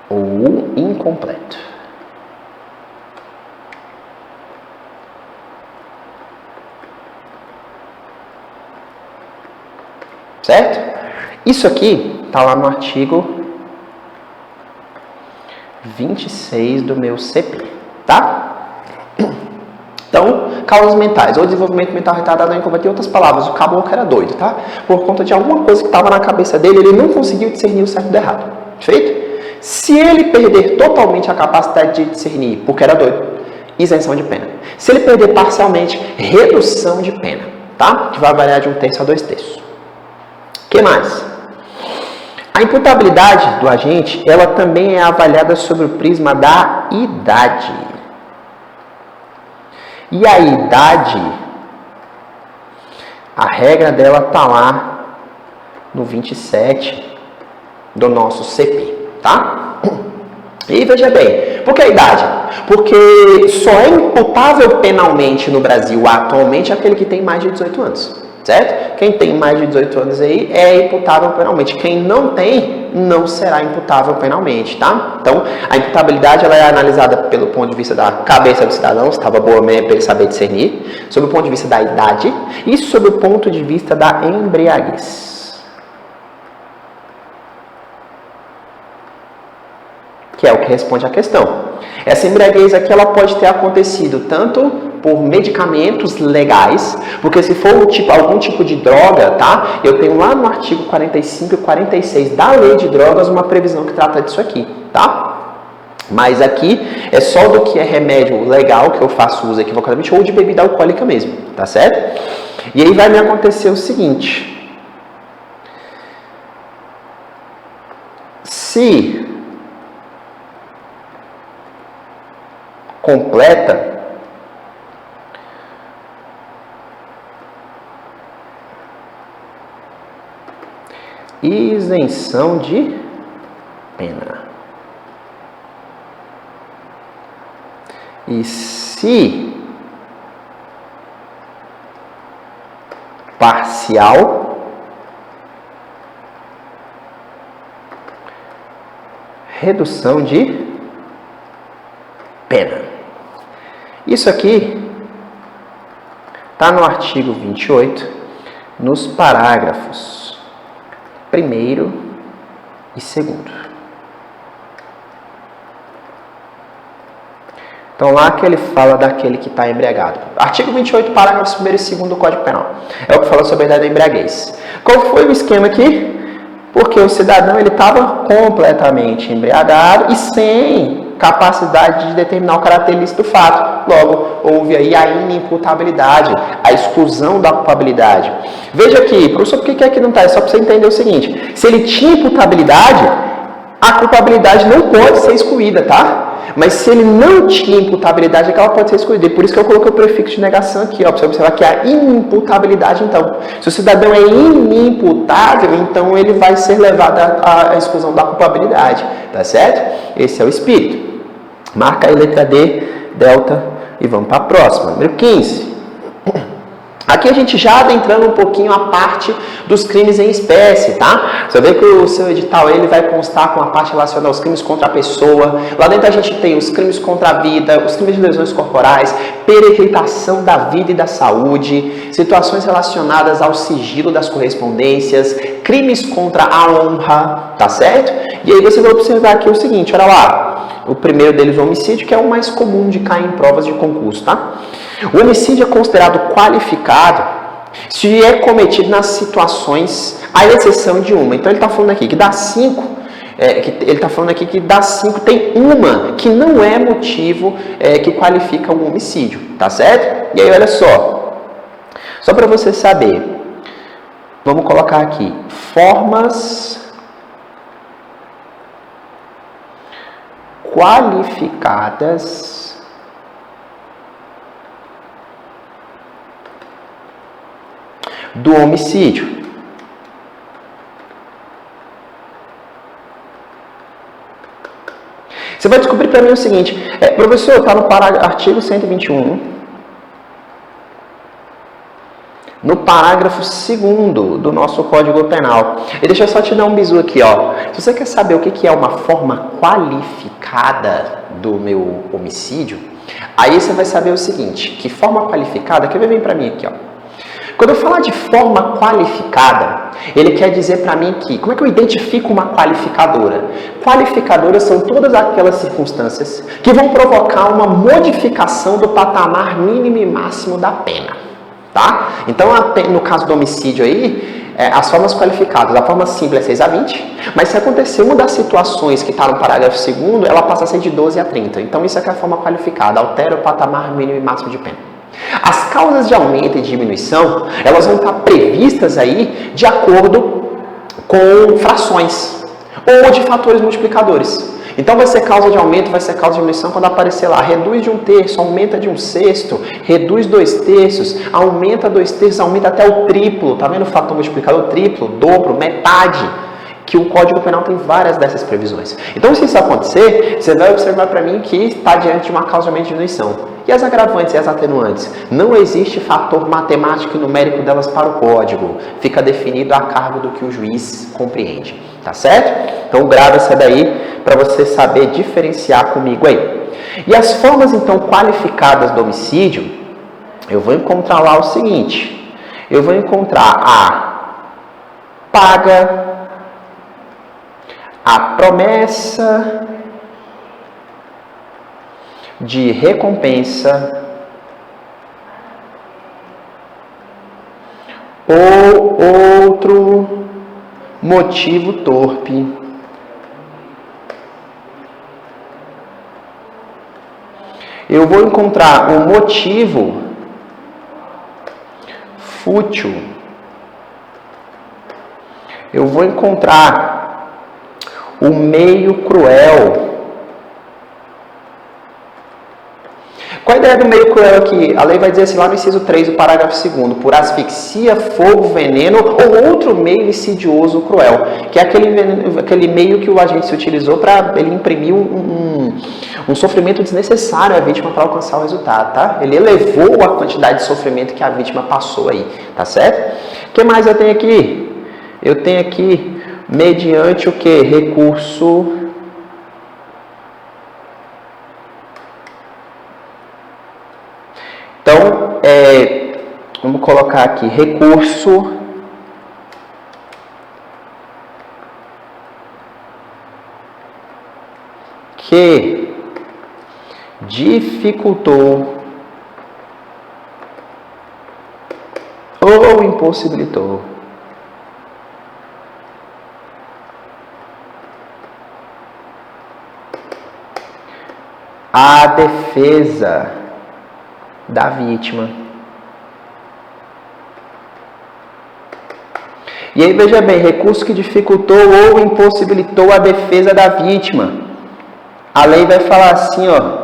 ou incompleto. Certo? Isso aqui está lá no artigo 26 do meu CP, tá? Então, causas mentais, ou desenvolvimento mental retardado ou incompleto, em outras palavras, o caboclo era doido, tá? Por conta de alguma coisa que estava na cabeça dele, ele não conseguiu discernir o certo do errado. Perfeito? Se ele perder totalmente a capacidade de discernir, porque era doido, isenção de pena. Se ele perder parcialmente, redução de pena, tá? Que vai variar de 1/3 a 2/3. O que mais? A imputabilidade do agente, ela também é avaliada sobre o prisma da idade. E a idade, a regra dela está lá no 27 do nosso CP, tá? E veja bem, Por que a idade? Porque só é imputável penalmente no Brasil atualmente aquele que tem mais de 18 anos, certo? Quem tem mais de 18 anos aí é imputável penalmente. Quem não tem, não será imputável penalmente, tá? Então, a imputabilidade ela é analisada pelo ponto de vista da cabeça do cidadão, se estava boa mesmo para ele saber discernir, sob o ponto de vista da idade e sob o ponto de vista da embriaguez. Que é o que responde à questão. Essa embriaguez aqui ela pode ter acontecido tanto por medicamentos legais, porque se for algum tipo de droga, tá? Eu tenho lá no artigo 45 e 46 da Lei de Drogas uma previsão que trata disso aqui, tá? Mas aqui é só do que é remédio legal, que eu faço uso equivocadamente, ou de bebida alcoólica mesmo, tá certo? E aí vai me acontecer o seguinte. Se completa isenção de pena. E se parcial, redução de pena. Isso aqui está no artigo 28, nos parágrafos 1º e 2º. Então, lá que ele fala daquele que está embriagado. Artigo 28, parágrafos 1º e 2º do Código Penal. É o que fala sobre a idade da embriaguez. Qual foi o esquema aqui? Porque o cidadão estava completamente embriagado e sem capacidade de determinar o caráter ilícito do fato. Logo, houve aí a inimputabilidade, a exclusão da culpabilidade. Veja aqui, professor, por que aqui não está? É só para você entender o seguinte. Se ele tinha imputabilidade, a culpabilidade não pode ser excluída, tá? Mas se ele não tinha imputabilidade, é que ela pode ser excluída. E por isso que eu coloquei o prefixo de negação aqui, ó, para você observar que é a inimputabilidade, então. Se o cidadão é inimputável, então ele vai ser levado à exclusão da culpabilidade, tá certo? Esse é o espírito. Marca aí letra D, delta, e vamos para a próxima. Número 15. Aqui a gente já adentrando um pouquinho a parte dos crimes em espécie, tá? Você vê que o seu edital ele vai constar com a parte relacionada aos crimes contra a pessoa. Lá dentro a gente tem os crimes contra a vida, os crimes de lesões corporais, peregrinação da vida e da saúde, situações relacionadas ao sigilo das correspondências, crimes contra a honra, tá certo? E aí você vai observar aqui o seguinte, olha lá. O primeiro deles, o homicídio, que é o mais comum de cair em provas de concurso, tá? O homicídio é considerado qualificado se é cometido nas situações, à exceção de uma. Então ele está falando aqui que das 5, tem uma que não é motivo que qualifica um homicídio, tá certo? E aí olha só para você saber, vamos colocar aqui, formas qualificadas do homicídio. Você vai descobrir para mim o seguinte, professor, está no artigo 121, no parágrafo 2º do nosso Código Penal. E deixa eu só te dar um bizu aqui, ó. Se você quer saber o que é uma forma qualificada do meu homicídio, aí você vai saber o seguinte, que forma qualificada, quer ver bem para mim aqui, ó. Quando eu falar de forma qualificada, ele quer dizer para mim que, como é que eu identifico uma qualificadora? Qualificadoras são todas aquelas circunstâncias que vão provocar uma modificação do patamar mínimo e máximo da pena, tá? Então, no caso do homicídio aí, as formas qualificadas, a forma simples é 6 a 20, mas se acontecer uma das situações que está no parágrafo 2º, ela passa a ser de 12 a 30. Então, isso aqui é a forma qualificada, altera o patamar mínimo e máximo de pena. As causas de aumento e diminuição, elas vão estar previstas aí de acordo com frações ou de fatores multiplicadores. Então vai ser causa de aumento, vai ser causa de diminuição quando aparecer lá, reduz de 1/3, aumenta de 1/6, reduz 2/3, aumenta 2/3, aumenta até o triplo, tá vendo o fator multiplicador? Triplo, dobro, metade. que o Código Penal tem várias dessas previsões. Então, se isso acontecer, você vai observar para mim que está diante de uma causa de diminuição. E as agravantes e as atenuantes? Não existe fator matemático e numérico delas para o Código. Fica definido a cargo do que o juiz compreende. Tá certo? Então, grava essa daí para você saber diferenciar comigo aí. E as formas, então, qualificadas do homicídio, eu vou encontrar lá o seguinte. Eu vou encontrar a paga, a promessa de recompensa ou outro motivo torpe eu vou encontrar um motivo fútil, eu vou encontrar o meio cruel. Qual a ideia do meio cruel aqui? A lei vai dizer assim lá no inciso 3 do parágrafo 2º, por asfixia, fogo, veneno ou outro meio insidioso cruel, que é aquele meio que o agente se utilizou para ele imprimir um sofrimento desnecessário à vítima para alcançar o resultado, tá? Ele elevou a quantidade de sofrimento que a vítima passou aí, tá certo? O que mais eu tenho aqui? Eu tenho aqui, mediante o que? Recurso Então, vamos colocar aqui, recurso que dificultou ou impossibilitou a defesa da vítima. E aí, veja bem, recurso que dificultou ou impossibilitou a defesa da vítima. A lei vai falar assim, ó,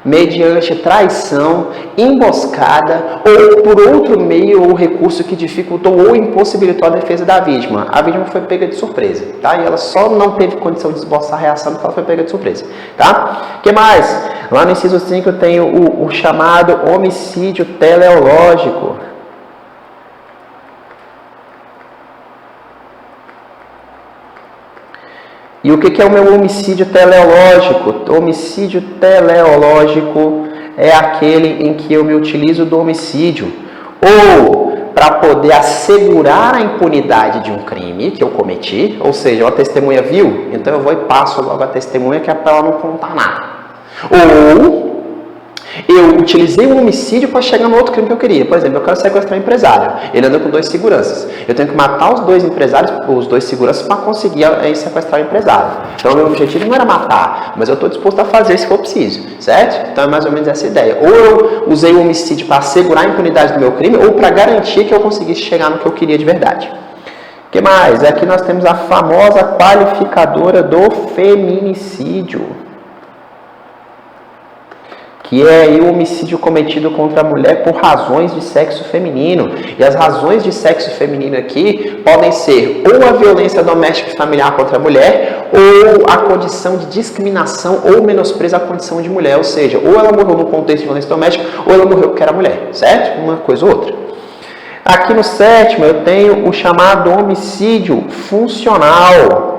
mediante traição, emboscada ou por outro meio ou recurso que dificultou ou impossibilitou a defesa da vítima. A vítima foi pega de surpresa, tá? E ela só não teve condição de esboçar a reação porque ela foi pega de surpresa, tá? O que mais? Lá no inciso 5 eu tenho o chamado homicídio teleológico. E o que é o meu homicídio teleológico? O homicídio teleológico é aquele em que eu me utilizo do homicídio ou para poder assegurar a impunidade de um crime que eu cometi, ou seja, uma testemunha viu, então eu vou e passo logo a testemunha que é para ela não contar nada. Ou eu utilizei o homicídio para chegar no outro crime que eu queria. Por exemplo, eu quero sequestrar um empresário. Ele anda com 2 seguranças. Eu tenho que matar os 2 empresários, os 2 seguranças, para conseguir sequestrar o empresário. Então, o meu objetivo não era matar, mas eu estou disposto a fazer se for preciso, certo? Então, é mais ou menos essa ideia. Ou eu usei o homicídio para assegurar a impunidade do meu crime, ou para garantir que eu conseguisse chegar no que eu queria de verdade. O que mais? Aqui nós temos a famosa qualificadora do feminicídio, que é o homicídio cometido contra a mulher por razões de sexo feminino. E as razões de sexo feminino aqui podem ser ou a violência doméstica e familiar contra a mulher, ou a condição de discriminação ou menosprezo à condição de mulher. Ou seja, ou ela morreu no contexto de violência doméstica, ou ela morreu porque era mulher, certo? Uma coisa ou outra. Aqui no 7º eu tenho o chamado homicídio funcional,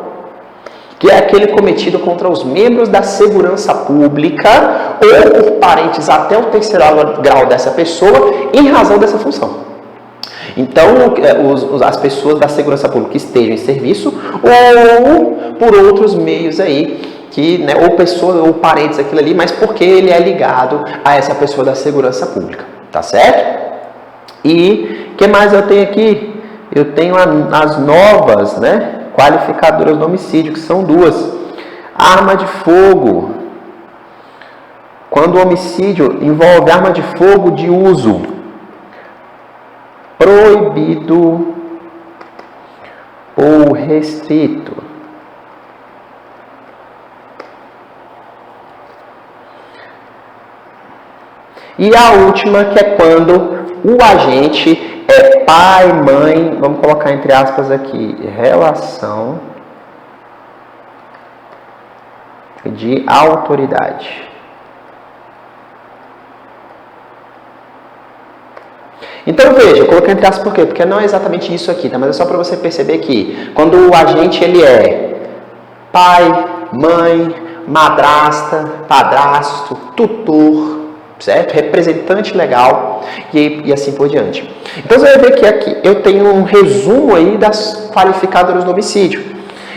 que é aquele cometido contra os membros da segurança pública ou por parentes até o 3º grau dessa pessoa em razão dessa função. Então, as pessoas da segurança pública que estejam em serviço ou por outros meios aí, que, né, ou pessoas ou parentes aquilo ali, mas porque ele é ligado a essa pessoa da segurança pública, tá certo? E o que mais eu tenho aqui? Eu tenho as novas, né, qualificadoras do homicídio, que são 2. Arma de fogo. Quando o homicídio envolve arma de fogo de uso proibido ou restrito. E a última, que é quando o agente é pai, mãe, vamos colocar entre aspas aqui, relação de autoridade. Então veja, eu coloquei entre aspas por quê? Porque não é exatamente isso aqui, tá? Mas é só para você perceber que quando o agente ele é pai, mãe, madrasta, padrasto, tutor, certo? Representante legal e assim por diante. Então você vai ver que aqui eu tenho um resumo aí das qualificadoras do homicídio.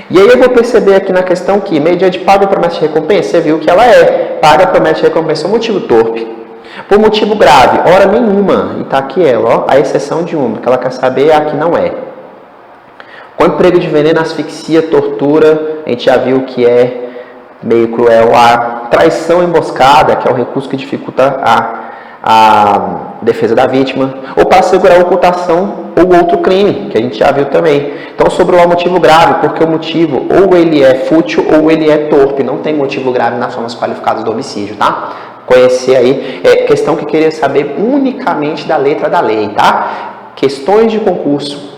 E aí eu vou perceber aqui na questão que, mediante paga, promessa de recompensa, você viu que ela é paga, promessa de recompensa, um motivo torpe. Por motivo grave, hora nenhuma, e tá aqui ela, ó, a exceção de uma, que ela quer saber, a que não é. Com emprego de veneno, asfixia, tortura, a gente já viu que é meio cruel. A traição emboscada, que é o recurso que dificulta a defesa da vítima, ou para assegurar a ocultação ou outro crime, que a gente já viu também. Então, sobre o motivo grave, porque o motivo ou ele é fútil ou ele é torpe, não tem motivo grave nas formas qualificadas do homicídio, tá? Conhecer aí, questão que queria saber unicamente da letra da lei, tá? Questões de concurso,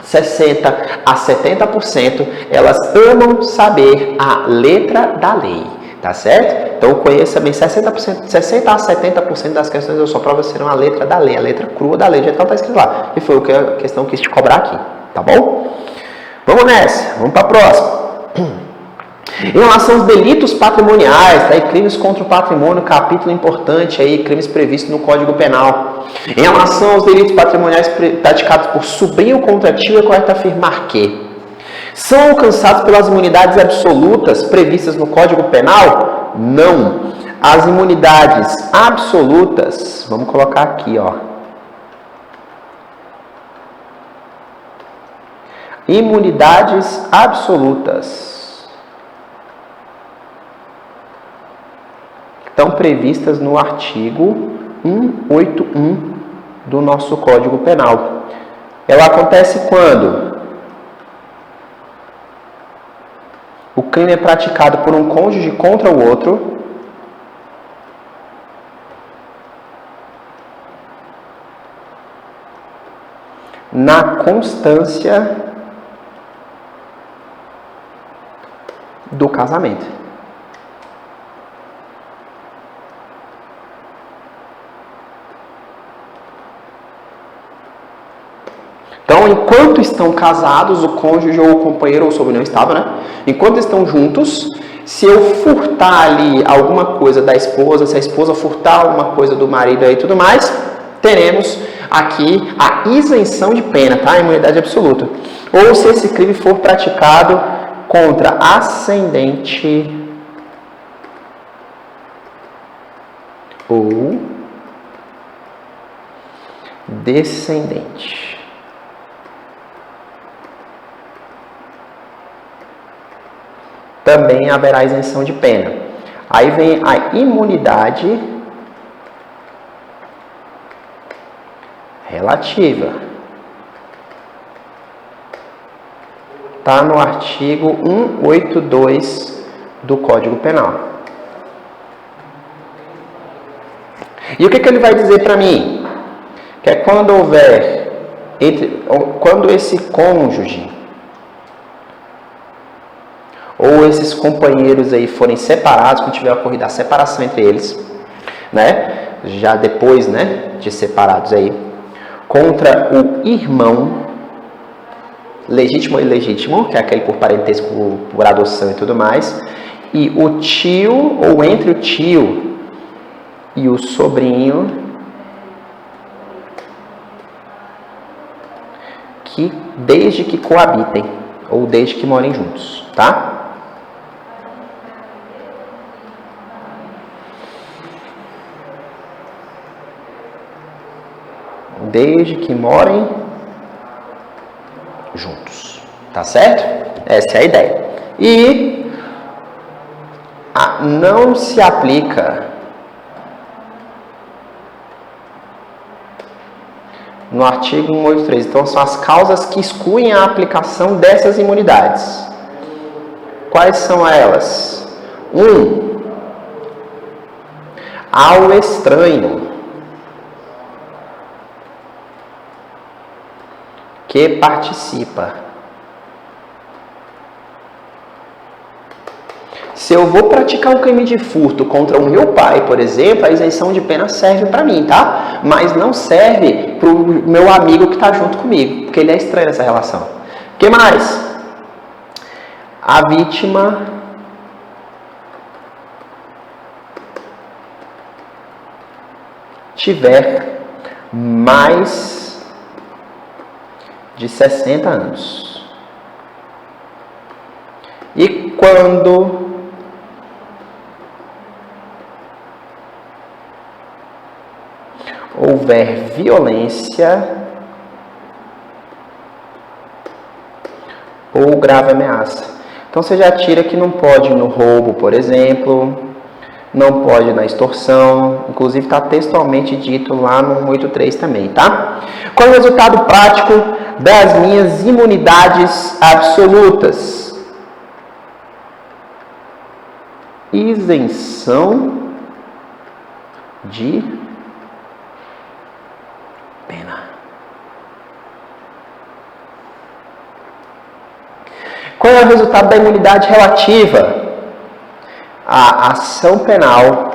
60% a 70%, elas amam saber a letra da lei, tá certo? Então conheça bem, 60% a 70% das questões da sua prova serão a letra da lei, a letra crua da lei, do jeito que ela está escrito lá. E foi o que a questão quis te cobrar aqui, tá bom? Vamos nessa, vamos para a próxima. Em relação aos delitos patrimoniais, tá aí, crimes contra o patrimônio, capítulo importante aí, crimes previstos no Código Penal. Em relação aos delitos patrimoniais praticados por sobrinho contra tio, é correto afirmar que são alcançados pelas imunidades absolutas previstas no Código Penal? Não. As imunidades absolutas, vamos colocar aqui, ó. Imunidades absolutas estão previstas no artigo 181 do nosso Código Penal. Ela acontece quando o crime é praticado por um cônjuge contra o outro, na constância do casamento. Então, enquanto estão casados, o cônjuge ou o companheiro ou o sobrinho estava, né? Enquanto estão juntos, se eu furtar ali alguma coisa da esposa, se a esposa furtar alguma coisa do marido e tudo mais, teremos aqui a isenção de pena, tá? A imunidade absoluta. Ou se esse crime for praticado contra ascendente ou descendente. Também haverá isenção de pena. Aí vem a imunidade relativa. Está no artigo 182 do Código Penal. E o que ele vai dizer para mim? Que é quando houver, quando esse cônjuge ou esses companheiros aí forem separados, quando tiver ocorrido a separação entre eles, né? Já depois, né, de separados aí, contra o irmão legítimo ou ilegítimo, que é aquele por parentesco, por adoção e tudo mais, e o tio, ou entre o tio e o sobrinho, que desde que coabitem, ou desde que morem juntos, tá? Desde que morem juntos, tá certo? Essa é a ideia. E não se aplica no artigo 183. Então, são as causas que excluem a aplicação dessas imunidades. Quais são elas? 1. Ao estranho que participa. Se eu vou praticar um crime de furto contra o meu pai, por exemplo, a isenção de pena serve para mim, tá? Mas não serve para o meu amigo que está junto comigo, porque ele é estranho nessa relação. O que mais? A vítima tiver mais de 60 anos. E quando houver violência ou grave ameaça. Então você já tira que não pode no roubo, por exemplo, não pode na extorsão, inclusive está textualmente dito lá no 183 também, tá? Qual é o resultado prático das minhas imunidades absolutas? Isenção de pena. Qual é o resultado da imunidade relativa? A ação penal,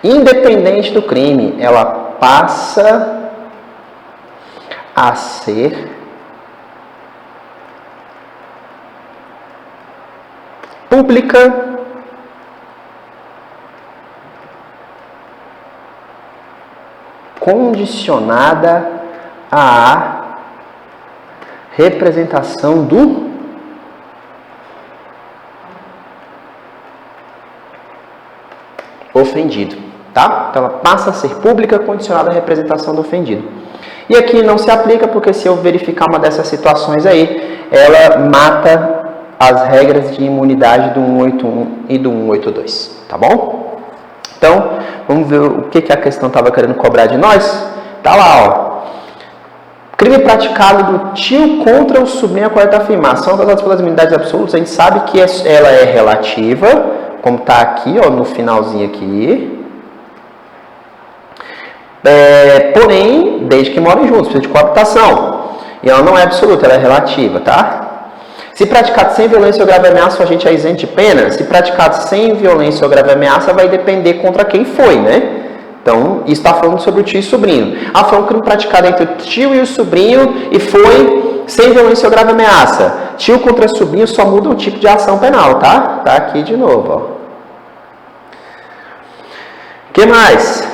independente do crime, ela passa a ser pública condicionada à representação do ofendido, tá? Então ela passa a ser pública condicionada à representação do ofendido. E aqui não se aplica porque se eu verificar uma dessas situações aí, ela mata as regras de imunidade do 181 e do 182, tá bom? Então, vamos ver o que a questão estava querendo cobrar de nós. Tá lá, ó. Crime praticado do tio contra o sobrinho a quarta afirmação causadas pelas imunidades absolutas. A gente sabe que ela é relativa, como está aqui, ó, no finalzinho aqui. Porém, desde que morem juntos, precisa de coabitação. E ela não é absoluta, ela é relativa, tá? Se praticado sem violência ou grave ameaça, o agente é isento de pena. Se praticado sem violência ou grave ameaça, vai depender contra quem foi, né? Então, isso está falando sobre o tio e o sobrinho. Foi um crime praticado entre o tio e o sobrinho e foi sem violência ou grave ameaça. Tio contra sobrinho só muda o tipo de ação penal, tá? Tá aqui de novo, ó. O que mais?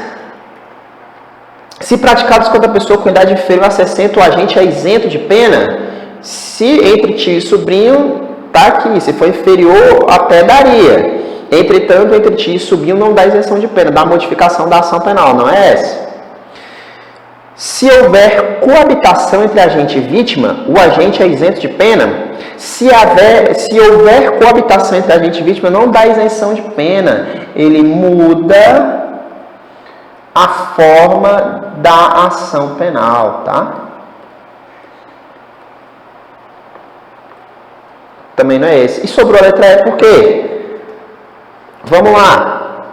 Se praticados contra a pessoa com idade inferior a 60, o agente é isento de pena. Se entre tio e sobrinho, tá aqui. Se for inferior, até daria. Entretanto, entre tio e sobrinho não dá isenção de pena, dá modificação da ação penal, não é essa? Se houver coabitação entre agente e vítima, o agente é isento de pena. Se houver coabitação entre agente e vítima, não dá isenção de pena. Ele muda a forma da ação penal, tá? Também não é esse. E sobrou a letra E por quê? Vamos lá.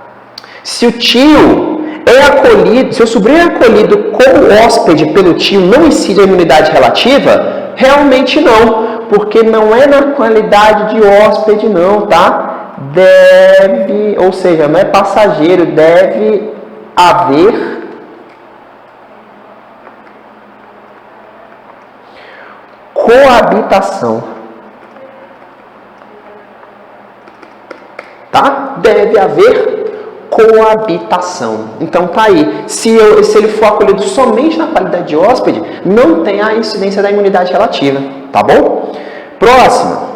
Se o tio é acolhido, se o sobrinho é acolhido como hóspede pelo tio, não incide a imunidade relativa? Realmente não, porque não é na qualidade de hóspede não, tá? Deve, ou seja, não é passageiro, deve haver coabitação. Tá? Deve haver coabitação. Então tá aí. Se ele for acolhido somente na qualidade de hóspede, não tem a incidência da imunidade relativa. Tá bom? Próxima.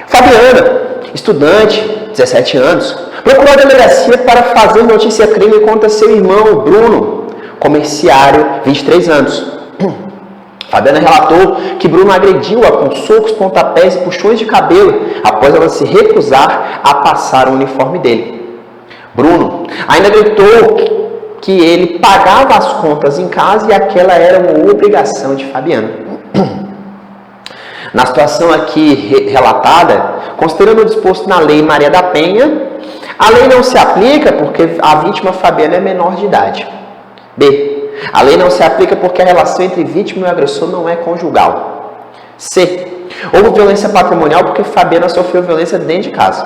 Fabiana, estudante, 17 anos, procurou a delegacia para fazer notícia-crime contra seu irmão Bruno, comerciário, 23 anos. Fabiana relatou que Bruno agrediu-a com socos, pontapés e puxões de cabelo após ela se recusar a passar o uniforme dele. Bruno ainda gritou que ele pagava as contas em casa e aquela era uma obrigação de Fabiana. Na situação aqui relatada, considerando o disposto na Lei Maria da Penha, a lei não se aplica porque a vítima Fabiana é menor de idade. B. A lei não se aplica porque a relação entre vítima e agressor não é conjugal. C. Houve violência patrimonial porque Fabiana sofreu violência dentro de casa.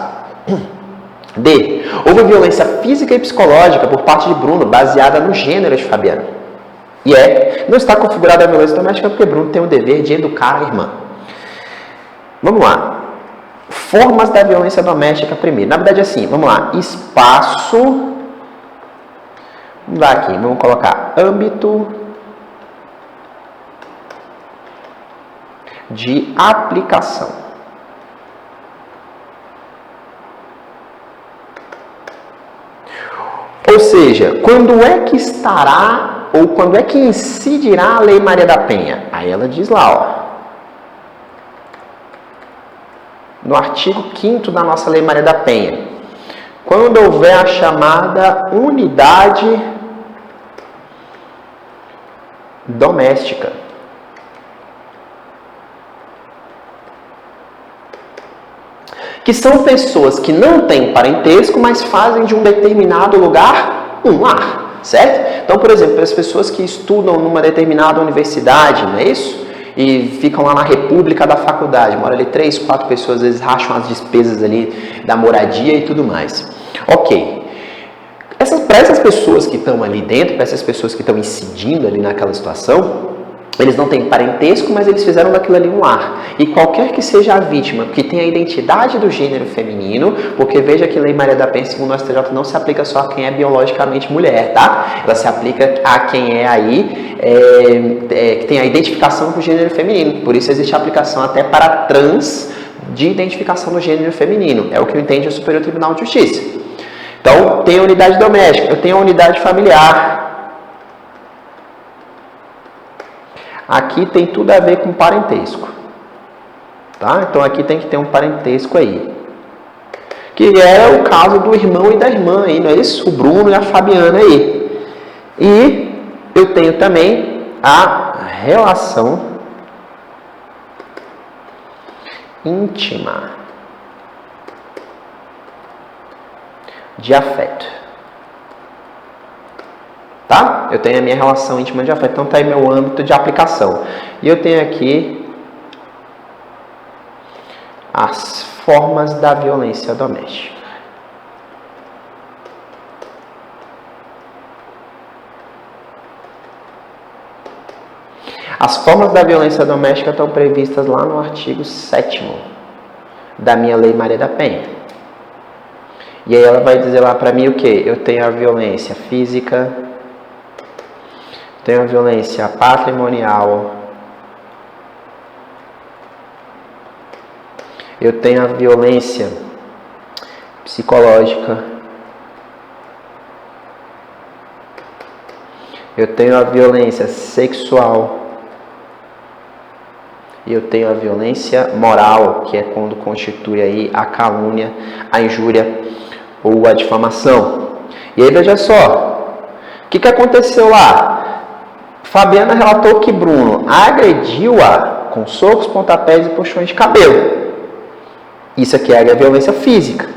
D. Houve violência física e psicológica por parte de Bruno, baseada no gênero de Fabiana. E não está configurada a violência doméstica porque Bruno tem o dever de educar a irmã. Vamos lá. Formas da violência doméstica primeiro. Na verdade, assim, vamos lá. Espaço. Vamos lá aqui, vamos colocar âmbito de aplicação. Ou seja, quando é que estará ou quando é que incidirá a Lei Maria da Penha? Aí ela diz lá, ó. No artigo 5º da nossa Lei Maria da Penha. Quando houver a chamada unidade doméstica. Que são pessoas que não têm parentesco, mas fazem de um determinado lugar um lar, certo? Então, por exemplo, as pessoas que estudam numa determinada universidade, não é isso? E ficam lá na república da faculdade, mora ali 3, 4 pessoas, às vezes racham as despesas ali da moradia e tudo mais. Ok. Para essas pessoas que estão ali dentro, para essas pessoas que estão incidindo ali naquela situação, eles não têm parentesco, mas eles fizeram daquilo ali um lar. E qualquer que seja a vítima que tenha a identidade do gênero feminino, porque veja que a Lei Maria da Penha, segundo o STJ, não se aplica só a quem é biologicamente mulher, tá? Ela se aplica a quem é aí, que tem a identificação com o gênero feminino. Por isso existe a aplicação até para trans de identificação do gênero feminino. É o que entende o Superior Tribunal de Justiça. Então, tem a unidade doméstica, eu tenho a unidade familiar. Aqui tem tudo a ver com parentesco. Tá? Então, aqui tem que ter um parentesco aí. Que é o caso do irmão e da irmã aí, não é isso? O Bruno e a Fabiana aí. E eu tenho também a relação íntima de afeto. Tá? Eu tenho a minha relação íntima de afeto. Então tá aí meu âmbito de aplicação. E eu tenho aqui as formas da violência doméstica. As formas da violência doméstica estão previstas lá no artigo 7º da minha Lei Maria da Penha. E aí ela vai dizer lá para mim o quê? Eu tenho a violência física, tenho a violência patrimonial, eu tenho a violência psicológica, eu tenho a violência sexual, e eu tenho a violência moral, que é quando constitui aí a calúnia, a injúria ou a difamação. E aí veja só, o que aconteceu lá? Fabiana relatou que Bruno agrediu-a com socos, pontapés e puxões de cabelo. Isso aqui é a violência física.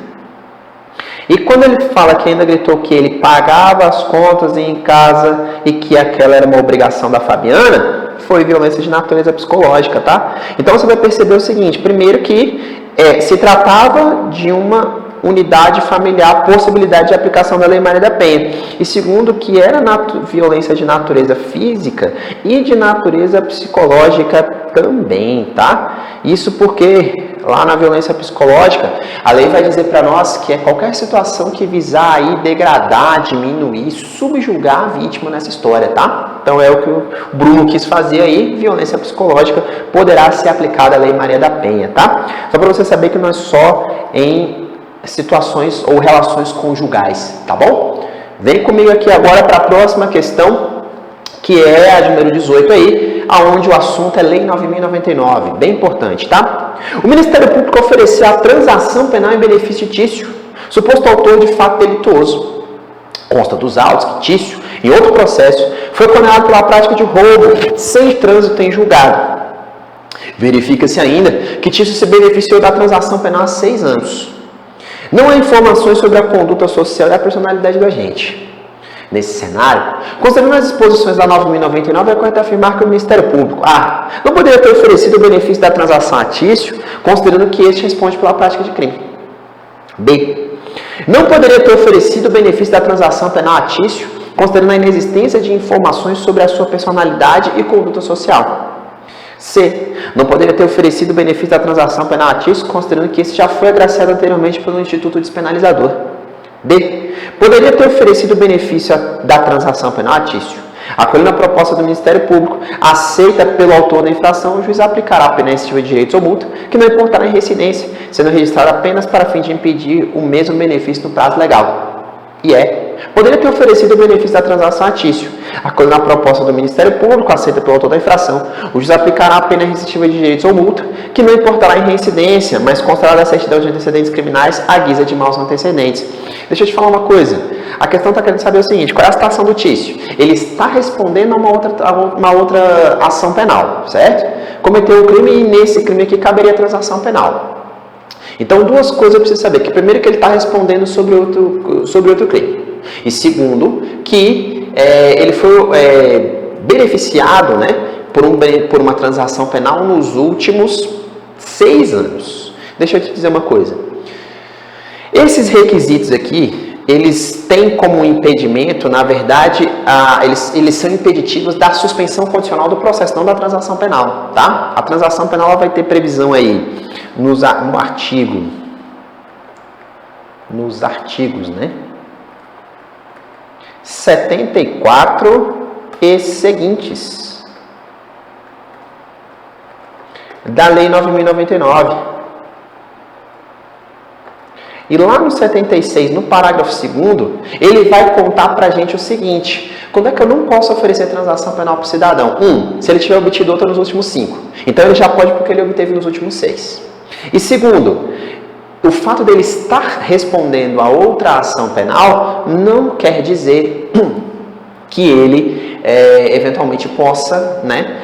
E quando ele fala que ainda gritou que ele pagava as contas em casa e que aquela era uma obrigação da Fabiana, foi violência de natureza psicológica, tá? Então você vai perceber o seguinte, primeiro que se tratava de uma unidade familiar, possibilidade de aplicação da Lei Maria da Penha. E segundo, que era violência de natureza física e de natureza psicológica também, tá? Isso porque lá na violência psicológica, a lei vai dizer para nós que é qualquer situação que visar aí degradar, diminuir, subjugar a vítima nessa história, tá? Então é o que o Bruno quis fazer aí, violência psicológica poderá ser aplicada a Lei Maria da Penha, tá? Só para você saber que não é só em situações ou relações conjugais, tá bom? Vem comigo aqui agora para a próxima questão, que é a número 18 aí, aonde o assunto é Lei 9.099, bem importante, tá? O Ministério Público ofereceu a transação penal em benefício de Tício, suposto autor de fato delituoso. Consta dos autos que Tício, em outro processo, foi condenado pela prática de roubo, sem trânsito em julgado. Verifica-se ainda que Tício se beneficiou da transação penal há 6 anos. Não há informações sobre a conduta social e a personalidade do agente. Nesse cenário, considerando as disposições da 9.099, é correto afirmar que o Ministério Público não poderia ter oferecido o benefício da transação a tício, considerando que este responde pela prática de crime. B. Não poderia ter oferecido o benefício da transação penal a tício, considerando a inexistência de informações sobre a sua personalidade e conduta social. C. Não poderia ter oferecido o benefício da transação penal a tício, considerando que esse já foi agraciado anteriormente pelo Instituto Despenalizador. D. Poderia ter oferecido o benefício da transação penal a tício. Acolhendo a proposta do Ministério Público, aceita pelo autor da infração, o juiz aplicará a pena restritiva de direitos ou multa, que não importará em reincidência, sendo registrada apenas para fim de impedir o mesmo benefício no prazo legal. E poderia ter oferecido o benefício da transação a tício. Acolhendo a proposta do Ministério Público, aceita pelo autor da infração, o juiz aplicará a pena restritiva de direitos ou multa, que não importará em reincidência, mas constará da certidão de antecedentes criminais à guisa de maus antecedentes. Deixa eu te falar uma coisa. A questão está querendo saber o seguinte: qual é a situação do tício? Ele está respondendo a uma outra ação penal, certo? Cometeu um crime e nesse crime aqui caberia a transação penal. Então, duas coisas eu preciso saber. Que primeiro, que ele está respondendo sobre outro crime. E segundo, que ele foi beneficiado, né, por uma transação penal nos últimos 6 anos. Deixa eu te dizer uma coisa. Esses requisitos aqui, eles têm como impedimento, na verdade, eles são impeditivos da suspensão condicional do processo, não da transação penal, tá? A transação penal ela vai ter previsão aí nos artigos, né? 74 e seguintes da Lei 9.099. E lá no 76, no parágrafo 2º, ele vai contar pra gente o seguinte: quando é que eu não posso oferecer transação penal para o cidadão? Se ele tiver obtido outra nos últimos 5. Então ele já pode porque ele obteve nos últimos 6. E segundo, o fato dele estar respondendo a outra ação penal não quer dizer que ele eventualmente possa, né,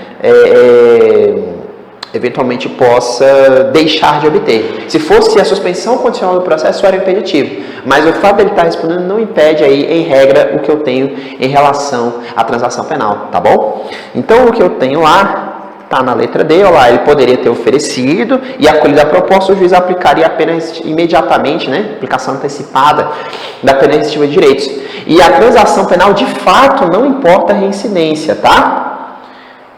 deixar de obter. Se fosse a suspensão condicional do processo, era impeditivo. Mas o fato de ele estar respondendo não impede aí, em regra, o que eu tenho em relação à transação penal, tá bom? Então, o que eu tenho lá está na letra D, olha lá, ele poderia ter oferecido e acolhido a proposta, o juiz aplicaria a pena imediatamente, né? Aplicação antecipada da pena restritiva de direitos. E a transação penal, de fato, não importa a reincidência, tá?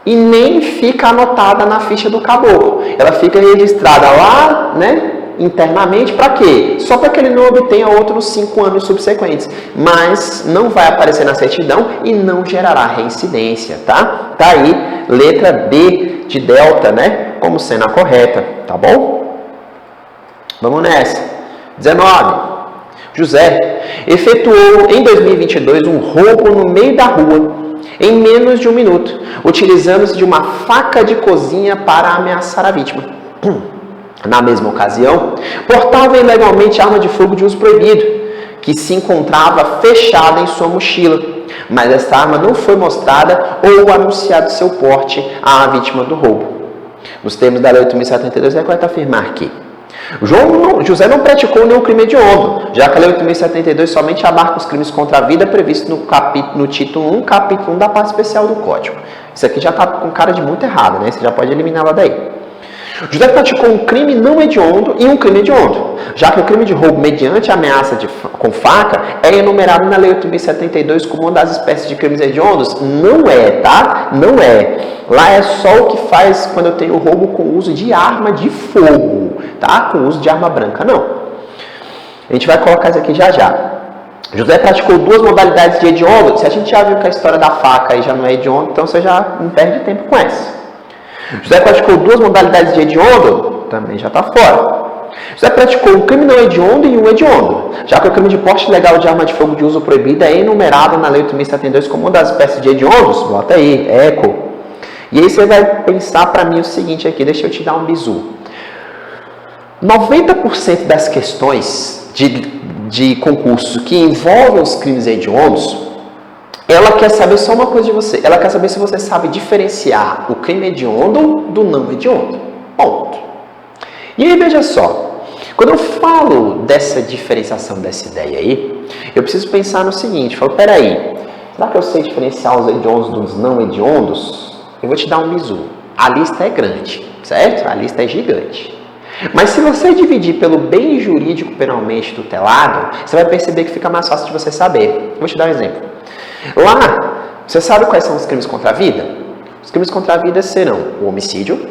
E nem fica anotada na ficha do caboclo. Ela fica registrada lá, né, internamente, para quê? Só para que ele não obtenha outros 5 anos subsequentes. Mas não vai aparecer na certidão e não gerará reincidência, tá? Tá aí, letra D de delta, né, como sendo a correta, tá bom? Vamos nessa. 19. José efetuou em 2022 um roubo no meio da rua em menos de 1 minuto, utilizando-se de uma faca de cozinha para ameaçar a vítima. Na mesma ocasião, portava ilegalmente arma de fogo de uso proibido, que se encontrava fechada em sua mochila, mas essa arma não foi mostrada ou anunciado seu porte à vítima do roubo. Nos termos da Lei 8.072, é correto afirmar que José não praticou nenhum crime hediondo, já que a Lei 8.072 somente abarca os crimes contra a vida previstos no título 1, capítulo 1 da parte especial do Código. Isso aqui já está com cara de muito errado, né? Você já pode eliminar ela daí. José praticou um crime não hediondo e um crime hediondo, já que o crime de roubo mediante ameaça com faca é enumerado na Lei 8.072 como uma das espécies de crimes hediondos. Não é, tá? Não é. Lá é só o que faz quando eu tenho roubo com uso de arma de fogo, tá? Com uso de arma branca, não. A gente vai colocar isso aqui já já. José praticou 2 modalidades de hediondo. Se a gente já viu que a história da faca aí já não é hediondo, então você já não perde tempo com essa. José praticou 2 modalidades de hediondo, também já está fora. José praticou um crime não hediondo e um hediondo, já que o crime de porte ilegal de arma de fogo de uso proibida é enumerado na Lei 8.072 como uma das espécies de hediondos. Bota aí, eco. E aí você vai pensar para mim o seguinte aqui, deixa eu te dar um bizu. 90% das questões de concurso que envolvem os crimes hediondos, ela quer saber só uma coisa de você. Ela quer saber se você sabe diferenciar o crime hediondo do não hediondo. Ponto. E aí, veja só. Quando eu falo dessa diferenciação dessa ideia aí, eu preciso pensar no seguinte. Falo, peraí. Será que eu sei diferenciar os hediondos dos não hediondos? Eu vou te dar um bizu. A lista é grande, certo? A lista é gigante. Mas se você dividir pelo bem jurídico penalmente tutelado, você vai perceber que fica mais fácil de você saber. Vou te dar um exemplo. Lá, você sabe quais são os crimes contra a vida? Os crimes contra a vida serão o homicídio,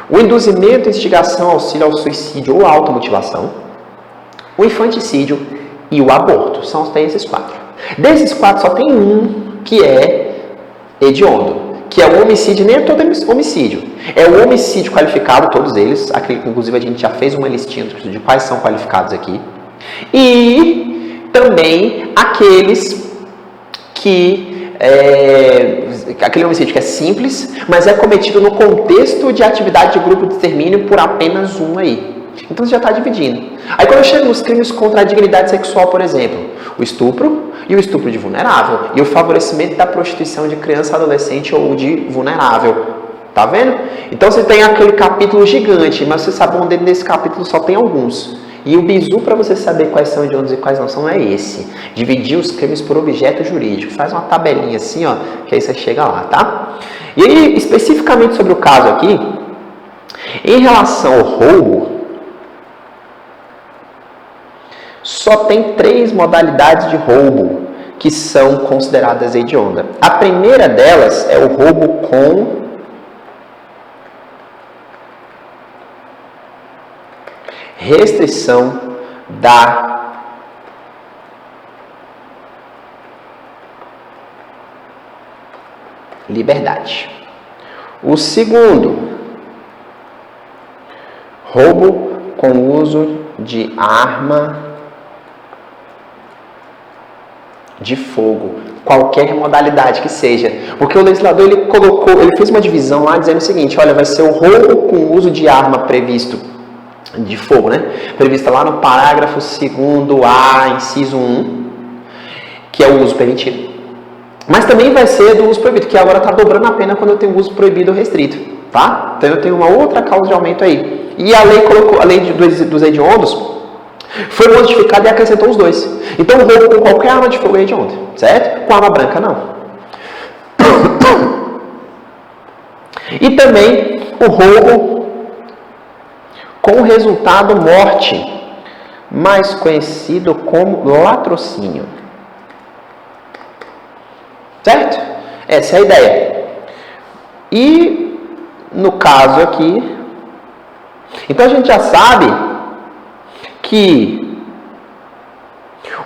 o induzimento, instigação, auxílio ao suicídio ou automutilação, o infanticídio e o aborto. Tem esses 4. Desses 4 só tem um que é hediondo, que é o homicídio. Nem é todo homicídio. É o homicídio qualificado, todos eles. Inclusive a gente já fez uma listinha de quais são qualificados aqui. E também aqueles que... aquele homicídio que é simples, mas é cometido no contexto de atividade de grupo de extermínio por apenas um aí. Então você já está dividindo. Aí quando eu chego nos crimes contra a dignidade sexual, por exemplo, o estupro e o estupro de vulnerável, e o favorecimento da prostituição de criança, adolescente ou de vulnerável. Tá vendo? Então você tem aquele capítulo gigante, mas você sabe onde nesse capítulo só tem alguns. E o bizu para você saber quais são hediondos e quais não são é esse. Dividir os crimes por objeto jurídico. Faz uma tabelinha assim, ó, que aí você chega lá, tá? E aí, especificamente sobre o caso aqui, em relação ao roubo, só tem 3 modalidades de roubo que são consideradas hedionda. A primeira delas é o roubo com restrição da liberdade. O segundo, roubo com uso de arma de fogo, qualquer modalidade que seja, porque o legislador ele fez uma divisão lá dizendo o seguinte: olha, vai ser o roubo com uso de arma previsto de fogo, né? Prevista lá no parágrafo 2º-A, inciso 1, que é o uso permitido. Mas também vai ser do uso proibido, que agora está dobrando a pena quando eu tenho uso proibido ou restrito, tá? Então eu tenho uma outra causa de aumento aí. E a lei colocou, a lei dos hediondos foi modificada e acrescentou os 2. Então o roubo com qualquer arma de fogo é hediondo, certo? Com arma branca não. E também o roubo com resultado morte, mais conhecido como latrocínio. Certo? Essa é a ideia. E no caso aqui, então a gente já sabe que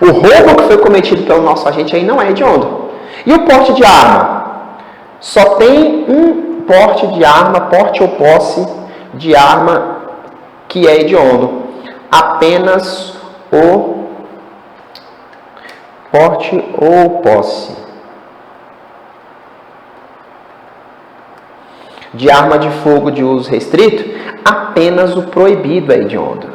o roubo que foi cometido pelo nosso agente aí não é hediondo. E o porte de arma? Só tem um porte de arma, porte ou posse de arma que é hediondo. Apenas o porte ou posse de arma de fogo de uso restrito, apenas o proibido é hediondo.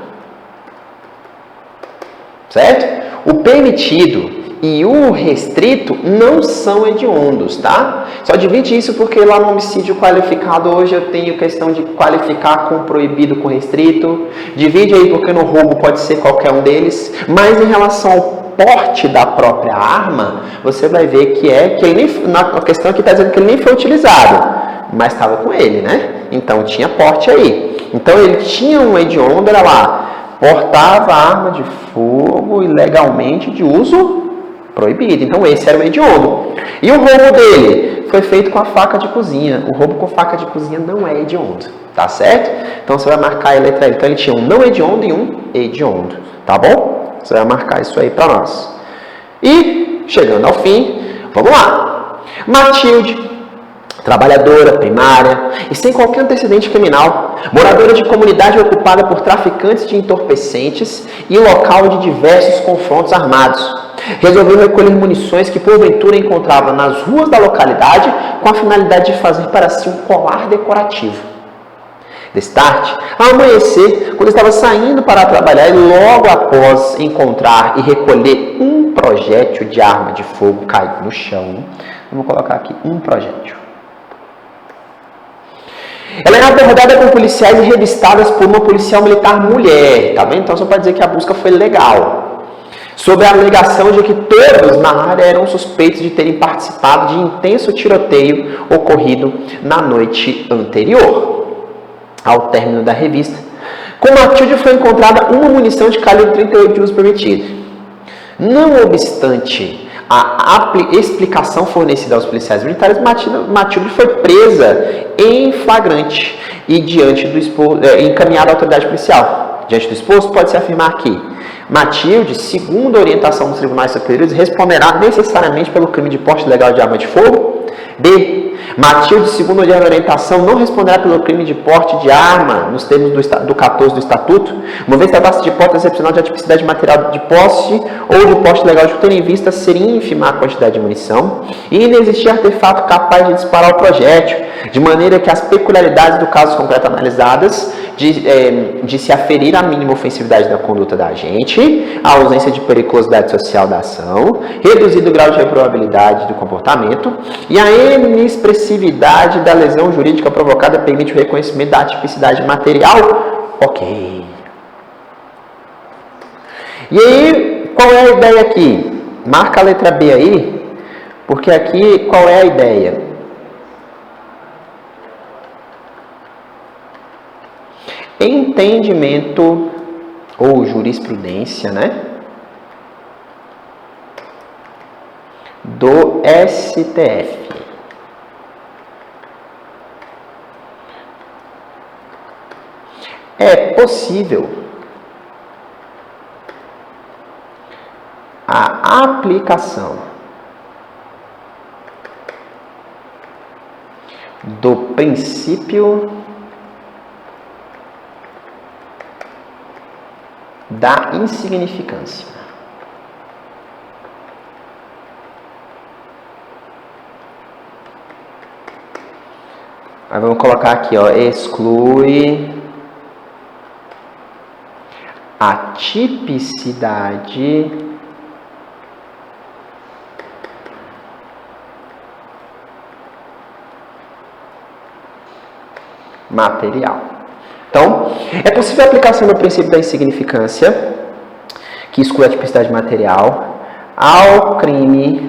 Certo? O permitido e o restrito não são hediondos, tá? Só divide isso porque lá no homicídio qualificado hoje eu tenho questão de qualificar com proibido com restrito. Divide aí porque no roubo pode ser qualquer um deles. Mas em relação ao porte da própria arma, você vai ver que ele nem, na questão aqui está dizendo que ele nem foi utilizado, mas estava com ele, né? Então tinha porte aí. Então ele tinha um hediondo, era lá, portava arma de fogo ilegalmente de uso proibido. Então esse era o hediondo. E o roubo dele foi feito com a faca de cozinha. O roubo com faca de cozinha não é hediondo, tá certo? Então você vai marcar a letra L. Então ele tinha um não hediondo e um hediondo, tá bom? Você vai marcar isso aí para nós. E chegando ao fim, vamos lá. Matilde, trabalhadora, primária e sem qualquer antecedente criminal, moradora de comunidade ocupada por traficantes de entorpecentes e local de diversos confrontos armados. Resolveu recolher munições que porventura encontrava nas ruas da localidade com a finalidade de fazer para si um colar decorativo. Destarte, ao amanhecer, quando estava saindo para trabalhar e logo após encontrar e recolher um projétil de arma de fogo caído no chão, vamos colocar aqui um projétil. Ela é abordada por policiais e revistadas por uma policial militar mulher, tá vendo? Então só para dizer que a busca foi legal. sob a alegação de que todos na área eram suspeitos de terem participado de intenso tiroteio ocorrido na noite anterior. Ao término da revista, com Matilde foi encontrada uma munição de calibre 38 de uso permitido. Não obstante a explicação fornecida aos policiais militares, Matilde foi presa em flagrante e encaminhada à autoridade policial. Diante do exposto, pode-se afirmar que Matilde, segundo a orientação dos tribunais superiores, responderá necessariamente pelo crime de porte ilegal de arma de fogo. B. Matilde, segundo a orientação, não responderá pelo crime de porte de arma nos termos do 14 do Estatuto, uma vez tratasse de hipótese excepcional de atipicidade material de posse ou de porte ilegal de tendo em vista ser ínfima a quantidade de munição e inexistir artefato capaz de disparar o projétil, de maneira que as peculiaridades do caso concreto analisadas de se aferir a mínima ofensividade da conduta da agente, a ausência de periculosidade social da ação, reduzido o grau de reprovabilidade do comportamento e a inexpressividade da lesão jurídica provocada permite o reconhecimento da atipicidade material. Ok. E aí, qual é a ideia aqui? Marca a letra B aí, porque aqui qual é a ideia? Entendimento ou jurisprudência, né, do STF. É possível a aplicação do princípio da insignificância. Aí vamos colocar aqui, ó, exclui a tipicidade material. Então, é possível a aplicação do princípio da insignificância, que exclui a tipicidade material, ao crime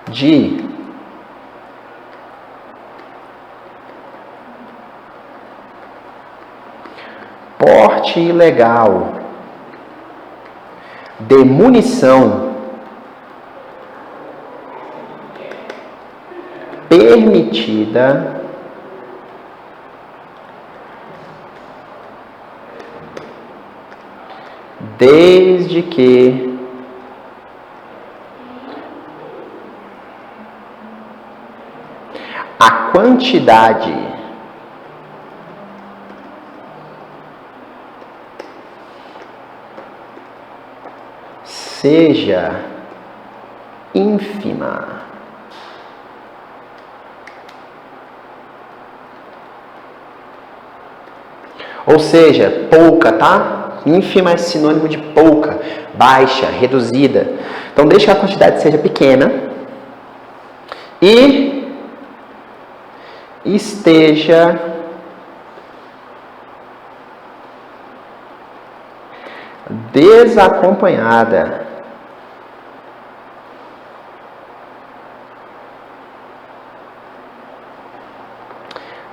de porte ilegal de munição permitida desde que a quantidade seja ínfima. Ou seja, pouca, tá? Ínfima é sinônimo de pouca, baixa, reduzida. Então, deixa que a quantidade seja pequena e esteja desacompanhada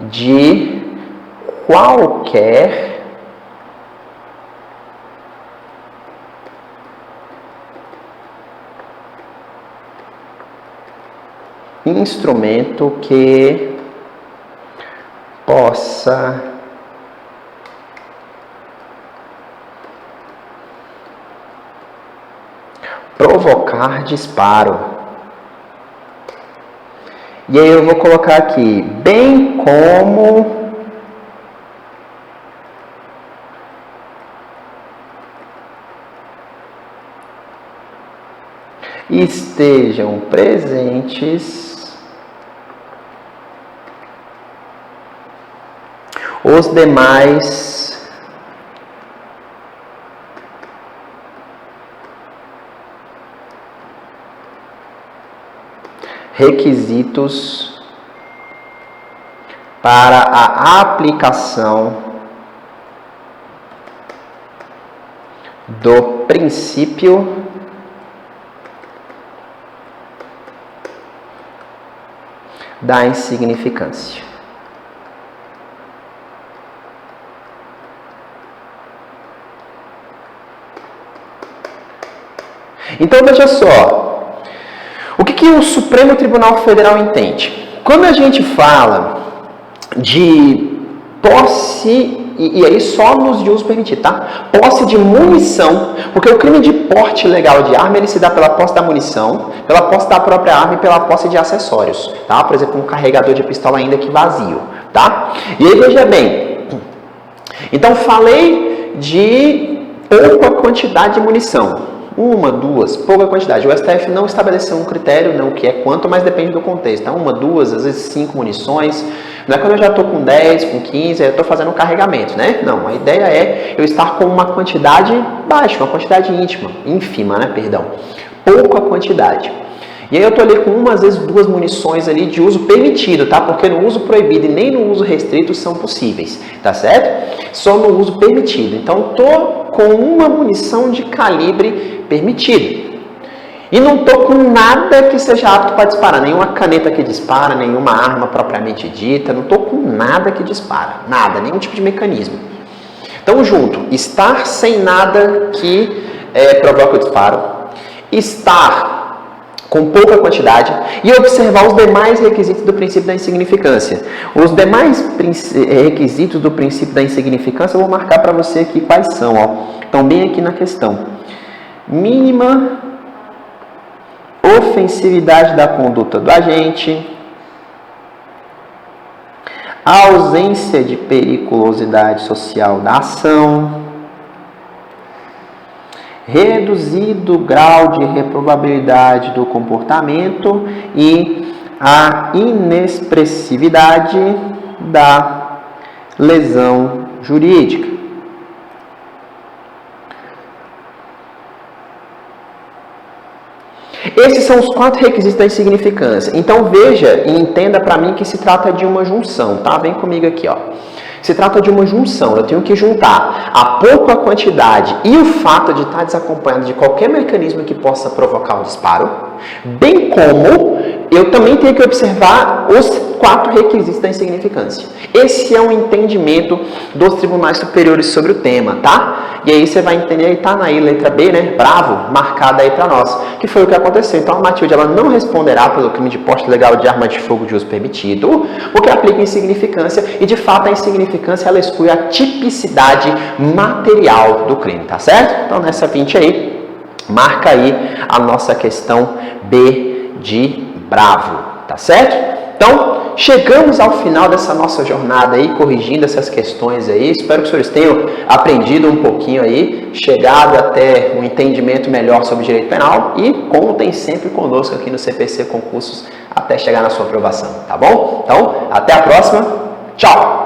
de qualquer instrumento que possa provocar disparo. E aí eu vou colocar aqui, bem como estejam presentes os demais requisitos para a aplicação do princípio da insignificância. Então, veja só, o que o Supremo Tribunal Federal entende? Quando a gente fala de posse, e aí só nos de uso permitido, tá? Posse de munição, porque o crime de porte ilegal de arma, ele se dá pela posse da munição, pela posse da própria arma e pela posse de acessórios, tá? Por exemplo, um carregador de pistola ainda que vazio, tá? E aí, veja bem, então falei de pouca quantidade de munição. Uma, duas, pouca quantidade. O STF não estabeleceu um critério, não o que é quanto, mas depende do contexto. Então, uma, duas, às vezes 5 munições. Não é quando eu já estou com 10, com 15, eu estou fazendo um carregamento, né? Não, a ideia é eu estar com uma quantidade baixa, uma quantidade ínfima, né? Perdão. Pouca quantidade. E aí eu estou ali com uma, às vezes 2 munições ali de uso permitido, tá? Porque no uso proibido e nem no uso restrito são possíveis, tá certo? Só no uso permitido. Então, estou com uma munição de calibre permitido. E não estou com nada que seja apto para disparar. Nenhuma caneta que dispara, nenhuma arma propriamente dita. Não estou com nada que dispara. Nada, nenhum tipo de mecanismo. Então, junto, estar sem nada que provoca o disparo. Estar com pouca quantidade e observar os demais requisitos do princípio da insignificância. Os demais requisitos do princípio da insignificância eu vou marcar para você aqui quais são. Ó. Estão bem aqui na questão. Mínima ofensividade da conduta do agente, ausência de periculosidade social da ação, reduzido grau de reprovabilidade do comportamento e a inexpressividade da lesão jurídica. Esses são os 4 requisitos da insignificância. Então veja e entenda para mim que se trata de uma junção, tá? Vem comigo aqui, ó. Se trata de uma junção, eu tenho que juntar a pouca quantidade e o fato de estar desacompanhado de qualquer mecanismo que possa provocar um disparo, bem como eu também tenho que observar os 4 requisitos da insignificância. Esse é um entendimento dos tribunais superiores sobre o tema, tá? E aí você vai entender, tá na letra B, né? Bravo, marcada aí para nós, que foi o que aconteceu. Então a Matilde, ela não responderá pelo crime de porte ilegal de arma de fogo de uso permitido, porque aplica insignificância e de fato a insignificância ela exclui a tipicidade material do crime, tá certo? Então nessa 20 aí, marca aí a nossa questão B de bravo, tá certo? Então, chegamos ao final dessa nossa jornada aí, corrigindo essas questões aí. Espero que os senhores tenham aprendido um pouquinho aí, chegado até um entendimento melhor sobre direito penal e contem sempre conosco aqui no CPC Concursos até chegar na sua aprovação, tá bom? Então, até a próxima. Tchau!